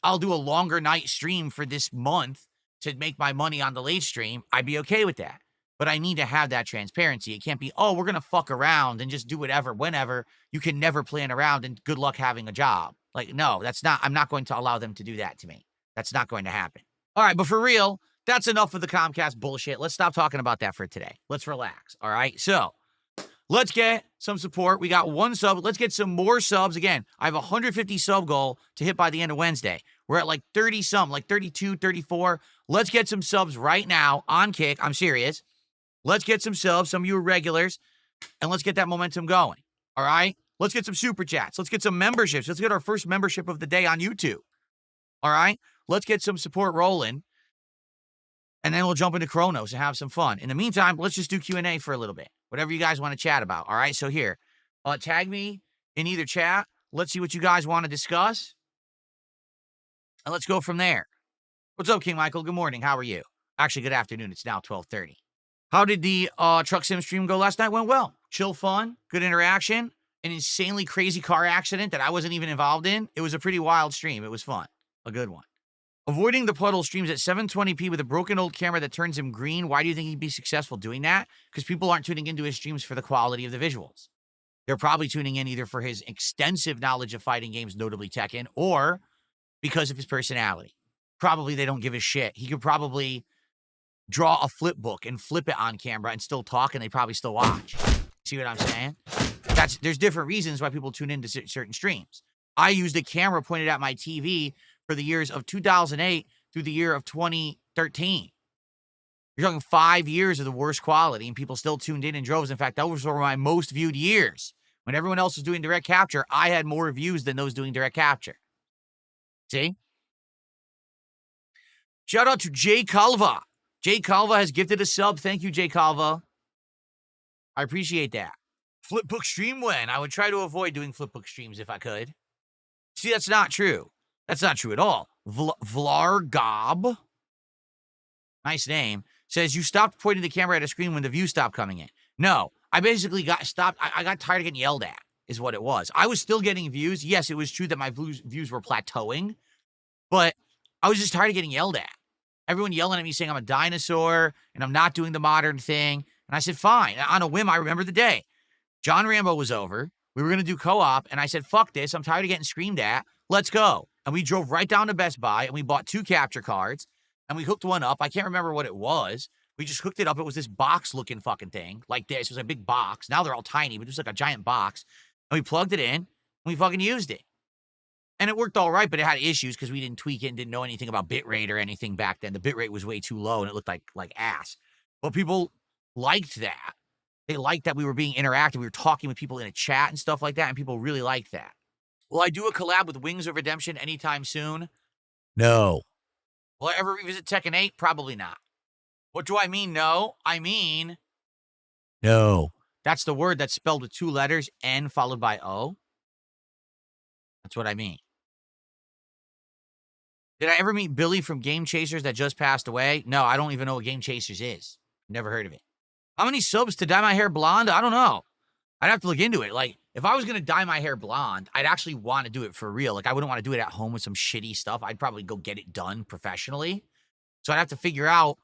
I'll do a longer night stream for this month to make my money on the late stream, I'd be okay with that. But I need to have that transparency. It can't be, oh, we're going to fuck around and just do whatever, whenever. You can never plan around and good luck having a job. Like, no, I'm not going to allow them to do that to me. That's not going to happen. All right, but for real, that's enough of the Comcast bullshit. Let's stop talking about that for today. Let's relax, all right? So, let's get some support. We got 1 sub. Let's get some more subs. Again, I have a 150 sub goal to hit by the end of Wednesday. We're at like 30-something, like 32, 34. Let's get some subs right now on Kick. I'm serious. Let's get some subs. Some of you are regulars. And let's get that momentum going, all right? Let's get some super chats. Let's get some memberships. Let's get our first membership of the day on YouTube, all right? Let's get some support rolling. And then we'll jump into Chronos and have some fun. In the meantime, let's just do Q&A for a little bit. Whatever you guys want to chat about, all right? So here, tag me in either chat. Let's see what you guys want to discuss. And let's go from there. What's up, King Michael? Good morning. How are you? Actually, good afternoon. It's now 12:30. How did the Truck Sim stream go last night? Went well. Chill fun. Good interaction. An insanely crazy car accident that I wasn't even involved in. It was a pretty wild stream. It was fun. A good one. Avoiding the puddle streams at 720p with a broken old camera that turns him green. Why do you think he'd be successful doing that? Because people aren't tuning into his streams for the quality of the visuals. They're probably tuning in either for his extensive knowledge of fighting games, notably Tekken, or because of his personality. Probably they don't give a shit. He could probably draw a flip book and flip it on camera and still talk, and they probably still watch. See what I'm saying? There's different reasons why people tune into certain streams. I used a camera pointed at my TV for the years of 2008 through the year of 2013. You're talking 5 years of the worst quality, and people still tuned in droves. In fact, those were my most viewed years. When everyone else was doing direct capture, I had more views than those doing direct capture. See? Shout out to Jay Calva. Jay Calva has gifted a sub. Thank you, Jay Calva. I appreciate that. Flipbook stream when? I would try to avoid doing flipbook streams if I could. See, that's not true. That's not true at all. Vlargob, nice name, says you stopped pointing the camera at a screen when the views stopped coming in. No, I basically got stopped. I got tired of getting yelled at, is what it was. I was still getting views. Yes, it was true that my views were plateauing, but I was just tired of getting yelled at. Everyone yelling at me saying I'm a dinosaur and I'm not doing the modern thing. And I said, fine. On a whim, I remember the day. John Rambo was over. We were going to do co-op, and I said, fuck this. I'm tired of getting screamed at. Let's go. And we drove right down to Best Buy, and we bought 2 capture cards, and we hooked one up. I can't remember what it was. We just hooked it up. It was this box-looking fucking thing, like this. It was a big box. Now they're all tiny, but it was like a giant box. And we plugged it in, and we fucking used it. And it worked all right, but it had issues because we didn't tweak it and didn't know anything about bitrate or anything back then. The bitrate was way too low, and it looked like ass. But people liked that. They liked that we were being interactive. We were talking with people in a chat and stuff like that, and people really liked that. Will I do a collab with Wings of Redemption anytime soon? No. Will I ever revisit Tekken 8? Probably not. What do I mean, no? I mean, no. That's the word that's spelled with 2 letters, N followed by O. That's what I mean. Did I ever meet Billy from Game Chasers that just passed away? No, I don't even know what Game Chasers is. Never heard of it. How many subs to dye my hair blonde? I don't know. I'd have to look into it. Like, if I was going to dye my hair blonde, I'd actually want to do it for real. Like, I wouldn't want to do it at home with some shitty stuff. I'd probably go get it done professionally. So I'd have to figure out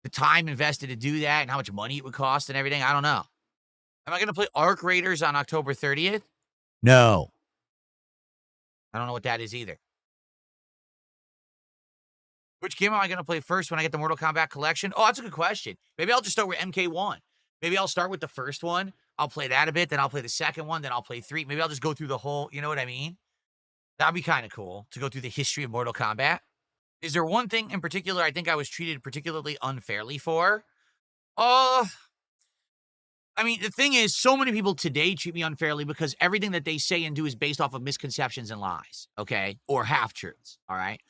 the time invested to do that and how much money it would cost and everything. I don't know. Am I going to play Arc Raiders on October 30th? No. I don't know what that is either. Which game am I going to play first when I get the Mortal Kombat collection? Oh, that's a good question. Maybe I'll just start with MK1. Maybe I'll start with the first one. I'll play that a bit. Then I'll play the second one. Then I'll play 3. Maybe I'll just go through the whole, you know what I mean? That'd be kind of cool to go through the history of Mortal Kombat. Is there one thing in particular I think I was treated particularly unfairly for? I mean, the thing is, so many people today treat me unfairly because everything that they say and do is based off of misconceptions and lies, okay? Or half-truths, all right?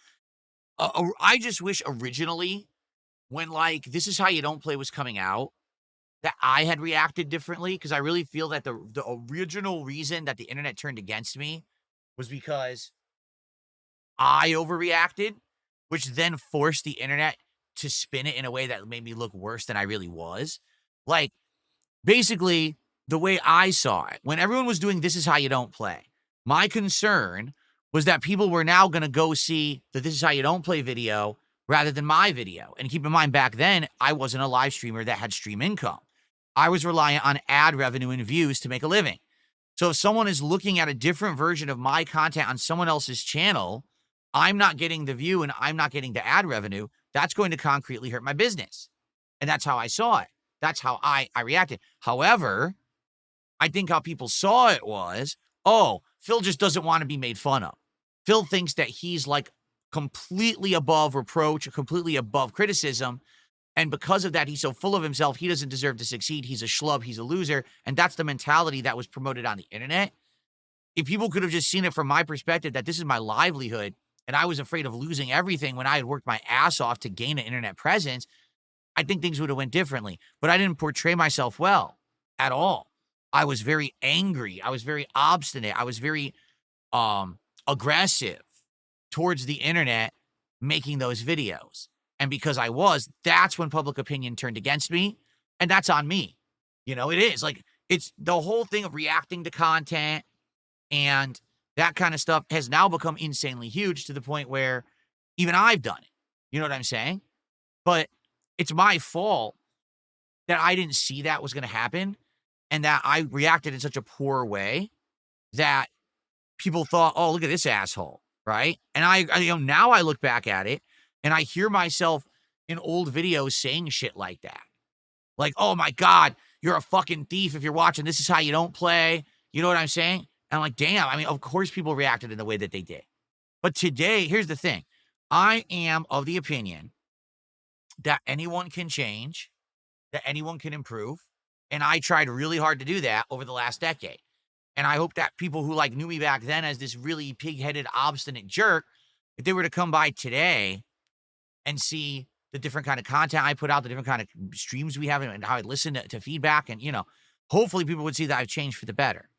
I just wish originally, when, like, This Is How You Don't Play was coming out, that I had reacted differently, because I really feel that the original reason that the internet turned against me was because I overreacted, which then forced the internet to spin it in a way that made me look worse than I really was. Like, basically, the way I saw it, when everyone was doing This Is How You Don't Play, my concern was that people were now going to go see the This Is How You Don't Play video rather than my video. And keep in mind, back then, I wasn't a live streamer that had stream income. I was reliant on ad revenue and views to make a living. So if someone is looking at a different version of my content on someone else's channel, I'm not getting the view and I'm not getting the ad revenue. That's going to concretely hurt my business. And that's how I saw it. That's how I reacted. However, I think how people saw it was, oh, Phil just doesn't want to be made fun of. Phil thinks that he's like completely above reproach, completely above criticism. And because of that, he's so full of himself, he doesn't deserve to succeed. He's a schlub. He's a loser. And that's the mentality that was promoted on the internet. If people could have just seen it from my perspective, that this is my livelihood, and I was afraid of losing everything when I had worked my ass off to gain an internet presence, I think things would have went differently. But I didn't portray myself well at all. I was very angry. I was very obstinate. I was very aggressive towards the internet making those videos. And because I was, that's when public opinion turned against me. And that's on me. You know, it is. Like, it's the whole thing of reacting to content and that kind of stuff has now become insanely huge to the point where even I've done it. You know what I'm saying? But it's my fault that I didn't see that was going to happen and that I reacted in such a poor way that people thought, oh, look at this asshole, right? And now I look back at it and I hear myself in old videos saying shit like that. Like, oh my God, you're a fucking thief if you're watching This Is How You Don't Play. You know what I'm saying? And I'm like, damn, I mean, of course people reacted in the way that they did. But today, here's the thing. I am of the opinion that anyone can change, that anyone can improve. And I tried really hard to do that over the last decade. And I hope that people who like knew me back then as this really pig-headed, obstinate jerk, if they were to come by today and see the different kind of content I put out, the different kind of streams we have, and how I listen to feedback, and, you know, hopefully people would see that I've changed for the better.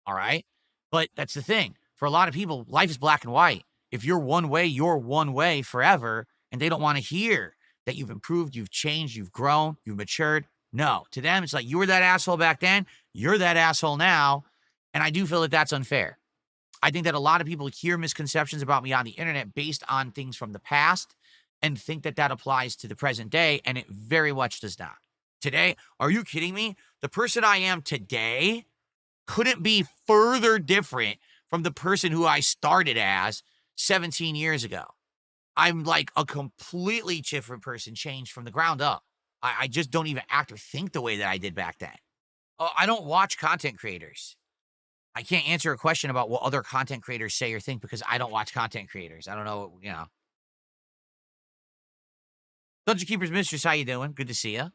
All right? But that's the thing. For a lot of people, life is black and white. If you're one way forever, and they don't want to hear that you've improved, you've changed, you've grown, you've matured. No. To them, it's like, you were that asshole back then, you're that asshole now. And I do feel that that's unfair. I think that a lot of people hear misconceptions about me on the internet based on things from the past and think that that applies to the present day, and it very much does not. Today, are you kidding me? The person I am today couldn't be further different from the person who I started as 17 years ago. I'm like a completely different person, changed from the ground up. I just don't even act or think the way that I did back then. I don't watch content creators. I can't answer a question about what other content creators say or think because I don't watch content creators. I don't know, you know. Dungeon Keeper's Mistress, how you doing? Good to see you.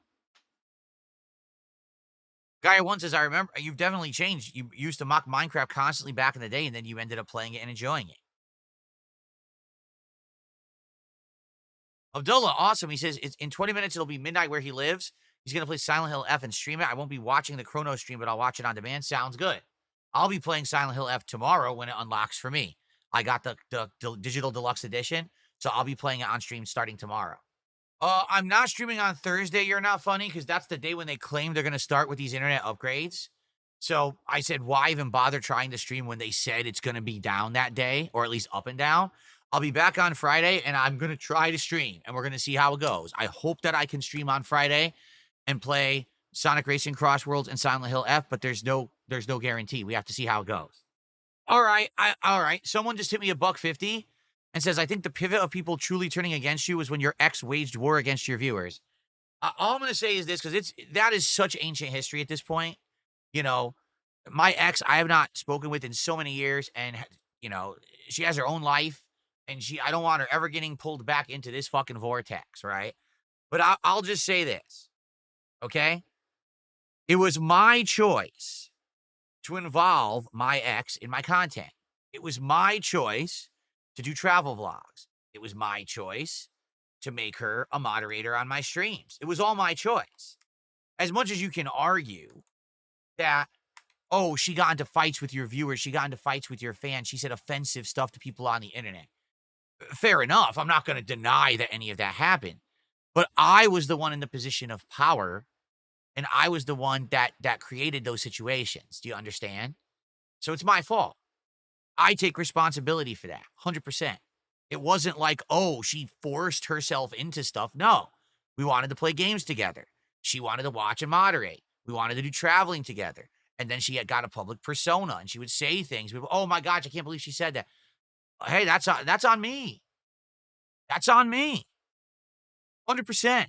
Guy one says, I remember, you've definitely changed. You used to mock Minecraft constantly back in the day, and then you ended up playing it and enjoying it. Abdullah, awesome. He says, in 20 minutes, it'll be midnight where he lives. He's going to play Silent Hill F and stream it. I won't be watching the Chrono stream, but I'll watch it on demand. Sounds good. I'll be playing Silent Hill F tomorrow when it unlocks for me. I got the digital deluxe edition, so I'll be playing it on stream starting tomorrow. I'm not streaming on Thursday, You're Not Funny, because that's the day when they claim they're going to start with these internet upgrades. So I said, why even bother trying to stream when they said it's going to be down that day, or at least up and down? I'll be back on Friday and I'm going to try to stream and we're going to see how it goes. I hope that I can stream on Friday and play Sonic Racing Cross Worlds and Silent Hill F, but there's no guarantee. We have to see how it goes. All right. All right. Someone just hit me $1.50 and says, I think the pivot of people truly turning against you was when your ex waged war against your viewers. All I'm going to say is this, because that is such ancient history at this point. You know, my ex, I have not spoken with in so many years, and you know, she has her own life, and I don't want her ever getting pulled back into this fucking vortex, right? But I'll just say this, okay? It was my choice to involve my ex in my content. It was my choice to do travel vlogs. It was my choice to make her a moderator on my streams. It was all my choice. As much as you can argue that, oh, she got into fights with your viewers, she got into fights with your fans, she said offensive stuff to people on the internet. Fair enough. I'm not going to deny that any of that happened. But I was the one in the position of power, and I was the one that created those situations. Do you understand? So it's my fault. I take responsibility for that, 100%. It wasn't like, oh, she forced herself into stuff. No, we wanted to play games together. She wanted to watch and moderate. We wanted to do traveling together. And then she had got a public persona, and she would say things. Oh my gosh, I can't believe she said that. Hey, that's on me. That's on me, 100%.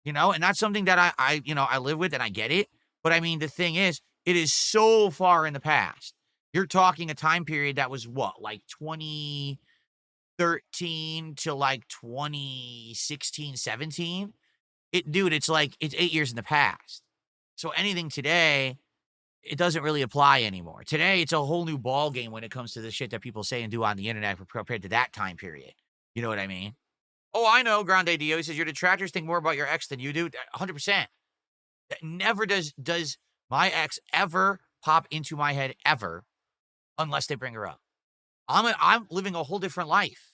You know, and that's something that I live with and I get it. But I mean, the thing is, it is so far in the past. You're talking a time period that was what, like 2013 to like 2016, 17. Dude, it's 8 years in the past. So anything today, it doesn't really apply anymore. Today, it's a whole new ball game when it comes to the shit that people say and do on the internet compared to that time period. You know what I mean? Oh, I know, Grande Dio. He says your detractors think more about your ex than you do. 100%. Never does my ex ever pop into my head ever, unless they bring her up. I'm living a whole different life.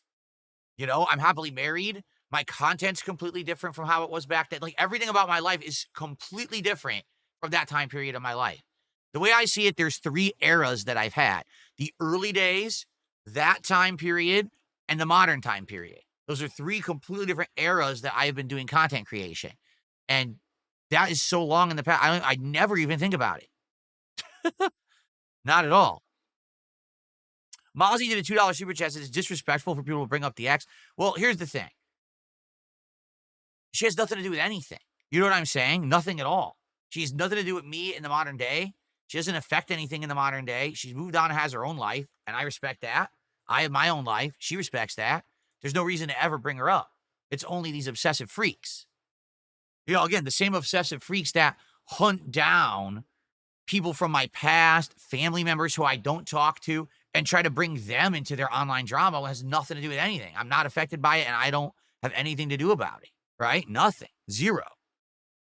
You know, I'm happily married. My content's completely different from how it was back then. Like, everything about my life is completely different from that time period of my life. The way I see it, there's 3 eras that I've had. The early days, that time period, and the modern time period. Those are 3 completely different eras that I have been doing content creation. And that is so long in the past. I never even think about it. Not at all. Mozzie did a $2 super chat. It's disrespectful for people to bring up the ex. Well, here's the thing. She has nothing to do with anything. You know what I'm saying? Nothing at all. She has nothing to do with me in the modern day. She doesn't affect anything in the modern day. She's moved on and has her own life, and I respect that. I have my own life. She respects that. There's no reason to ever bring her up. It's only these obsessive freaks. You know, again, the same obsessive freaks that hunt down people from my past, family members who I don't talk to, and try to bring them into their online drama has nothing to do with anything. I'm not affected by it, and I don't have anything to do about it, right? Nothing. Zero.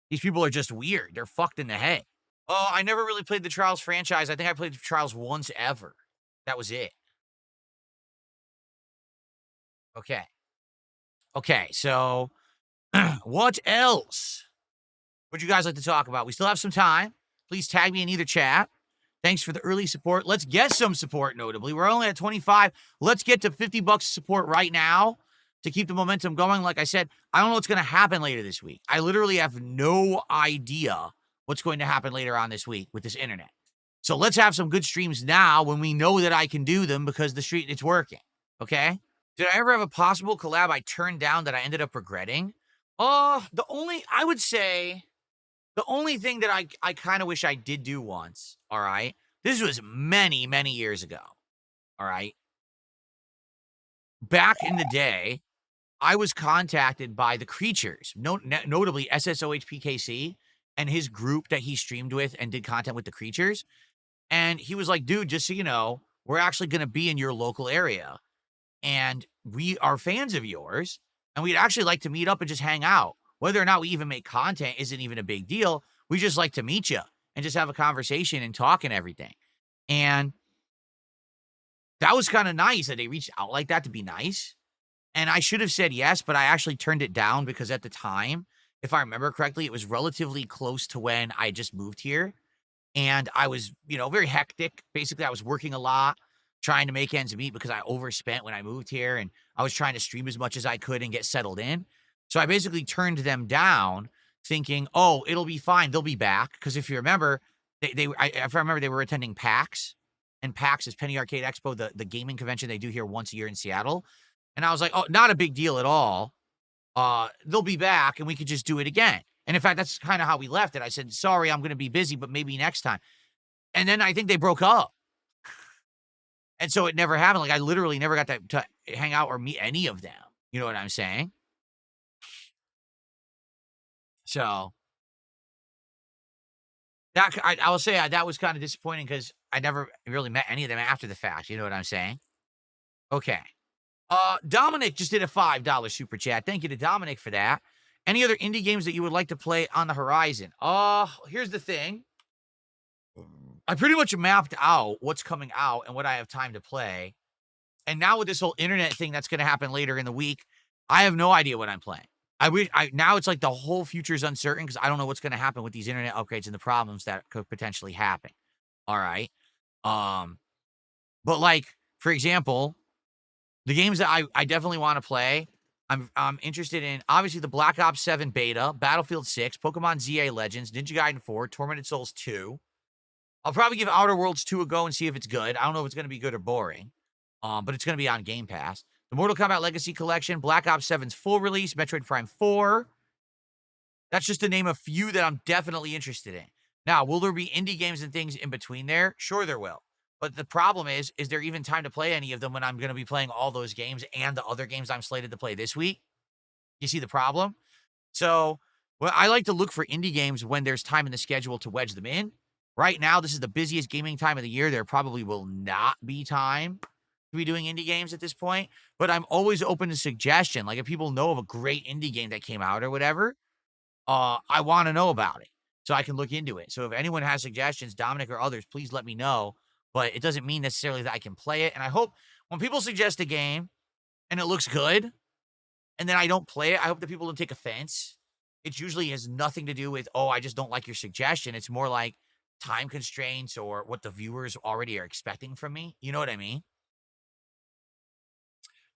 These people are just weird. They're fucked in the head. Oh, I never really played the Trials franchise. I think I played Trials once ever. That was it. Okay. Okay, so what else would you guys like to talk about? We still have some time. Please tag me in either chat. Thanks for the early support. Let's get some support, notably. We're only at 25. Let's get to $50 support right now to keep the momentum going. Like I said, I don't know what's going to happen later this week. I literally have no idea what's going to happen later on this week with this internet. So let's have some good streams now when we know that I can do them because it's working. Okay? Did I ever have a possible collab I turned down that I ended up regretting? I would say the only thing that I kind of wish I did do once, all right? This was many, many years ago, all right? Back in the day, I was contacted by the Creatures, notably SSOHPKC and his group that he streamed with and did content with the Creatures. And he was like, dude, just so you know, we're actually going to be in your local area. And we are fans of yours. And we'd actually like to meet up and just hang out. Whether or not we even make content isn't even a big deal. We just like to meet you and just have a conversation and talk and everything. And that was kind of nice that they reached out like that to be nice. And I should have said yes, but I actually turned it down because at the time, if I remember correctly, it was relatively close to when I just moved here. And I was, very hectic. Basically, I was working a lot, trying to make ends meet because I overspent when I moved here, and I was trying to stream as much as I could and get settled in. So I basically turned them down, thinking, "Oh, it'll be fine. They'll be back." Because if you remember, if I remember, they were attending PAX, and PAX is Penny Arcade Expo, the gaming convention they do here once a year in Seattle. And I was like, "Oh, not a big deal at all. They'll be back, and we could just do it again." And in fact, that's kind of how we left it. I said, "Sorry, I'm going to be busy, but maybe next time." And then I think they broke up. And so it never happened. Like, I literally never got to hang out or meet any of them. You know what I'm saying? So I will say that was kind of disappointing because I never really met any of them after the fact. You know what I'm saying? Okay. Dominic just did a $5 super chat. Thank you to Dominic for that. Any other indie games that you would like to play on the horizon? Here's the thing. I pretty much mapped out what's coming out and what I have time to play. And now with this whole internet thing that's going to happen later in the week, I have no idea what I'm playing. Now it's like the whole future is uncertain because I don't know what's going to happen with these internet upgrades and the problems that could potentially happen. All right. But like, for example, the games that I definitely want to play, I'm interested in, obviously, the Black Ops 7 beta, Battlefield 6, Pokemon ZA Legends, Ninja Gaiden 4, Tormented Souls 2. I'll probably give Outer Worlds 2 a go and see if it's good. I don't know if it's going to be good or boring, but it's going to be on Game Pass. The Mortal Kombat Legacy Collection, Black Ops 7's full release, Metroid Prime 4. That's just to name a few that I'm definitely interested in. Now, will there be indie games and things in between there? Sure there will. But the problem is there even time to play any of them when I'm going to be playing all those games and the other games I'm slated to play this week? You see the problem? So, well, I like to look for indie games when there's time in the schedule to wedge them in. Right now, this is the busiest gaming time of the year. There probably will not be time to be doing indie games at this point, but I'm always open to suggestion. Like, if people know of a great indie game that came out or whatever, I want to know about it so I can look into it. So if anyone has suggestions, Dominic or others, please let me know. But it doesn't mean necessarily that I can play it. And I hope when people suggest a game and it looks good and then I don't play it, I hope that people don't take offense. It usually has nothing to do with, oh, I just don't like your suggestion. It's more like time constraints or what the viewers already are expecting from me. You know what I mean?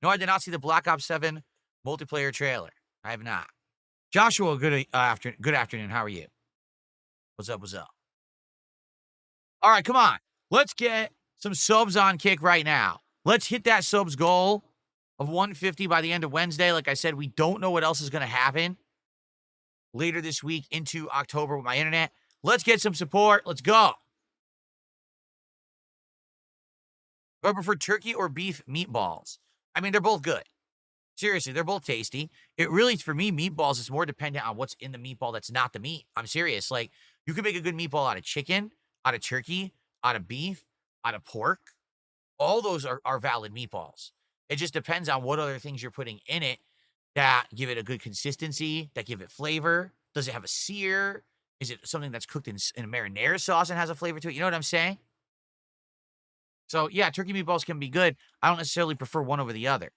No, I did not see the Black Ops 7 multiplayer trailer. I have not. Joshua, good afternoon. How are you? What's up? What's up? All right, come on. Let's get some subs on Kick right now. Let's hit that subs goal of 150 by the end of Wednesday. Like I said, we don't know what else is going to happen later this week into October with my internet. Let's get some support. Let's go. Do I prefer turkey or beef meatballs? I mean, they're both good. Seriously, they're both tasty. It really, for me, meatballs is more dependent on what's in the meatball that's not the meat. I'm serious. Like, you can make a good meatball out of chicken, out of turkey, out of beef, out of pork. All those are valid meatballs. It just depends on what other things you're putting in it that give it a good consistency, that give it flavor. Does it have a sear? Is it something that's cooked in a marinara sauce and has a flavor to it? You know what I'm saying? So, yeah, turkey meatballs can be good. I don't necessarily prefer one over the other.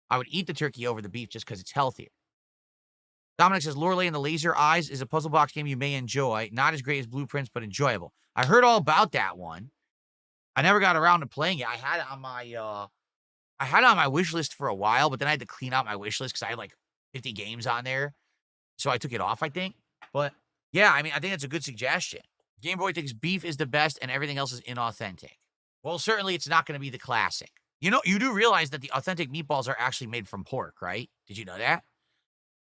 I would eat the turkey over the beef just because it's healthier. Dominic says, Lorelei and the Laser Eyes is a puzzle box game you may enjoy. Not as great as Blueprints, but enjoyable. I heard all about that one. I never got around to playing it. I had it on my wish list for a while, but then I had to clean out my wish list because I had like 50 games on there. So I took it off, I think. But yeah, I mean, I think that's a good suggestion. Game Boy thinks beef is the best and everything else is inauthentic. Well, certainly it's not going to be the classic. You know, you do realize that the authentic meatballs are actually made from pork, right? Did you know that?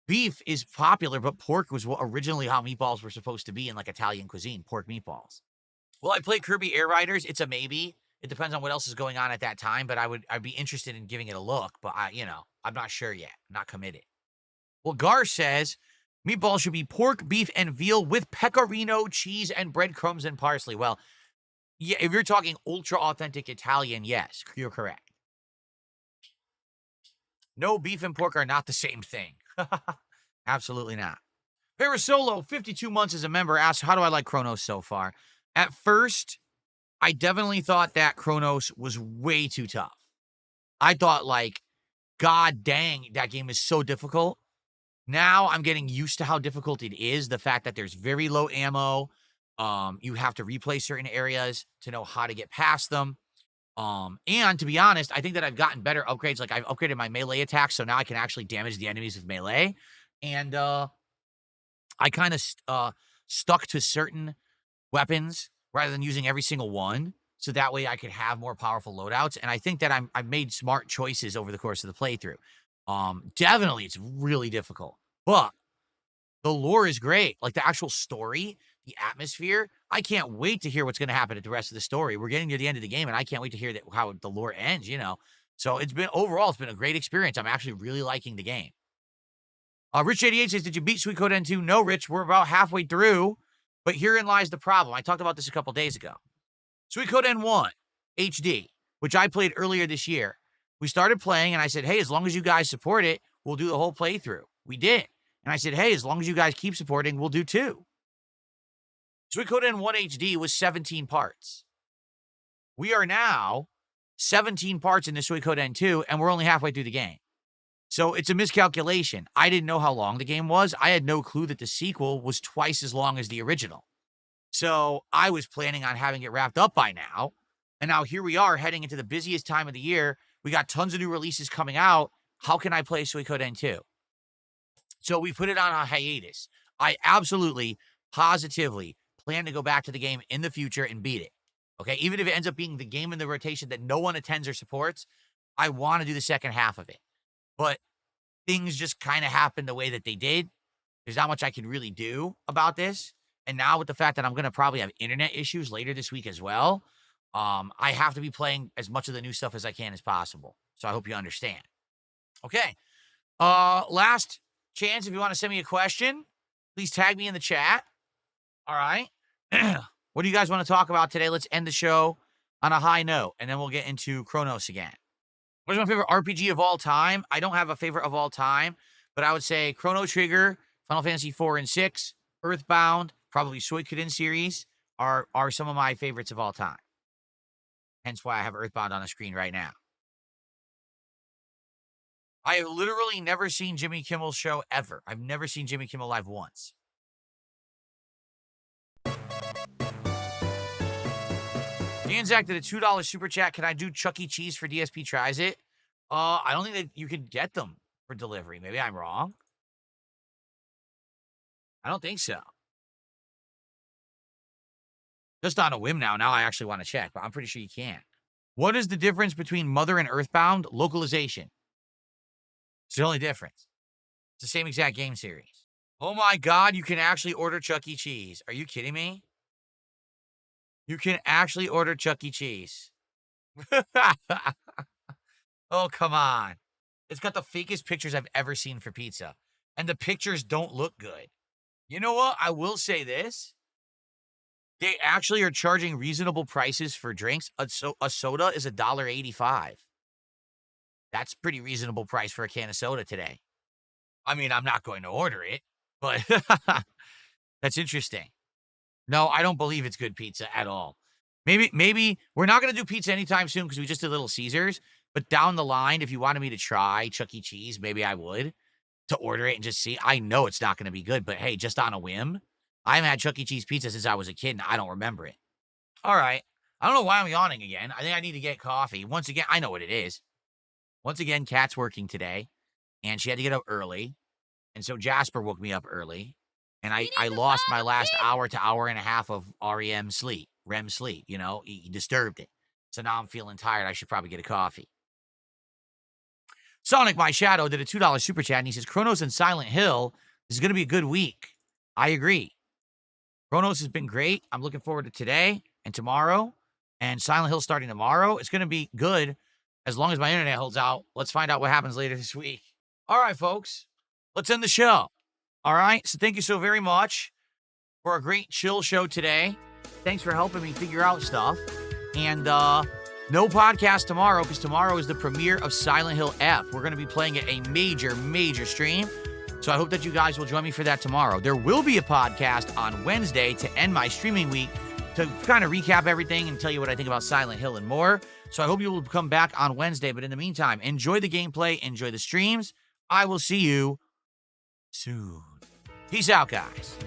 Beef is popular, but pork was originally how meatballs were supposed to be in like Italian cuisine, pork meatballs. Will I play Kirby Air Riders? It's a maybe. It depends on what else is going on at that time, but I'd be interested in giving it a look, but I'm not sure yet. I'm not committed. Well, Gar says meatballs should be pork, beef, and veal with pecorino, cheese, and breadcrumbs and parsley. Well, yeah, if you're talking ultra authentic Italian, yes, you're correct. No, beef and pork are not the same thing. Absolutely not. Parasolo, 52 months as a member, asks, how do I like Chronos so far? At first, I definitely thought that Chronos was way too tough. I thought, like, god dang, that game is so difficult. Now I'm getting used to how difficult it is. The fact that there's very low ammo. You have to replay certain areas to know how to get past them. And to be honest, I think that I've gotten better upgrades. Like I've upgraded my melee attack, so now I can actually damage the enemies with melee. And I kind of stuck to certain weapons rather than using every single one. So that way I could have more powerful loadouts. And I think that I've made smart choices over the course of the playthrough. Definitely it's really difficult, but the lore is great. Like the actual story, the atmosphere. I can't wait to hear what's going to happen at the rest of the story. We're getting to the end of the game, and I can't wait to hear how the lore ends, So it's been a great experience. I'm actually really liking the game. Rich88 says, did you beat Suikoden N2? No, Rich, we're about halfway through, but herein lies the problem. I talked about this a couple days ago. Suikoden N1 HD, which I played earlier this year. We started playing, and I said, hey, as long as you guys support it, we'll do the whole playthrough. We did. And I said, hey, as long as you guys keep supporting, we'll do 2. Suikoden N1 HD was 17 parts. We are now 17 parts into Suikoden N2, and we're only halfway through the game. So it's a miscalculation. I didn't know how long the game was. I had no clue that the sequel was twice as long as the original. So I was planning on having it wrapped up by now. And now here we are heading into the busiest time of the year. We got tons of new releases coming out. How can I play Suikoden N2? So we put it on a hiatus. I absolutely, positively plan to go back to the game in the future and beat it. Okay, even if it ends up being the game in the rotation that no one attends or supports, I want to do the second half of it. But things just kind of happened the way that they did. There's not much I can really do about this. And now with the fact that I'm going to probably have internet issues later this week as well, I have to be playing as much of the new stuff as I can as possible. So I hope you understand. Okay. Last chance, if you want to send me a question, please tag me in the chat. All right. What do you guys want to talk about today? Let's end the show on a high note, and then we'll get into Chronos again. What's my favorite RPG of all time? I don't have a favorite of all time, but I would say Chrono Trigger, Final Fantasy 4 and 6, Earthbound, probably Suikoden series are some of my favorites of all time. Hence why I have Earthbound on the screen right now. I have literally never seen Jimmy Kimmel's show ever. I've never seen Jimmy Kimmel live once. Danzak did a $2 super chat. Can I do Chuck E. Cheese for DSP Tries It? I don't think that you can get them for delivery. Maybe I'm wrong. I don't think so. Just on a whim now. Now I actually want to check, but I'm pretty sure you can't. What is the difference between Mother and Earthbound? Localization. It's the only difference. It's the same exact game series. Oh my God, you can actually order Chuck E. Cheese. Are you kidding me? You can actually order Chuck E. Cheese. Oh, come on. It's got the fakest pictures I've ever seen for pizza. And the pictures don't look good. You know what? I will say this. They actually are charging reasonable prices for drinks. A soda is $1.85. That's pretty reasonable price for a can of soda today. I mean, I'm not going to order it, but that's interesting. No, I don't believe it's good pizza at all. Maybe we're not going to do pizza anytime soon because we just did Little Caesars. But down the line, if you wanted me to try Chuck E. Cheese, maybe I would, to order it and just see. I know it's not going to be good, but hey, just on a whim. I haven't had Chuck E. Cheese pizza since I was a kid, and I don't remember it. All right. I don't know why I'm yawning again. I think I need to get coffee. Once again, I know what it is. Once again, Kat's working today, and she had to get up early. And so Jasper woke me up early, and I lost my last hour to hour and a half of REM sleep. He disturbed it. So now I'm feeling tired. I should probably get a coffee. Sonic My Shadow did a $2 super chat, and he says, Chronos and Silent Hill is going to be a good week. I agree. Chronos has been great. I'm looking forward to today and tomorrow, and Silent Hill starting tomorrow. It's going to be good as long as my internet holds out. Let's find out what happens later this week. All right, folks. Let's end the show. All right? So thank you so very much for a great chill show today. Thanks for helping me figure out stuff. And no podcast tomorrow because tomorrow is the premiere of Silent Hill F. We're going to be playing it a major, major stream. So I hope that you guys will join me for that tomorrow. There will be a podcast on Wednesday to end my streaming week to kind of recap everything and tell you what I think about Silent Hill and more. So I hope you will come back on Wednesday. But in the meantime, enjoy the gameplay, enjoy the streams. I will see you soon. Peace out, guys.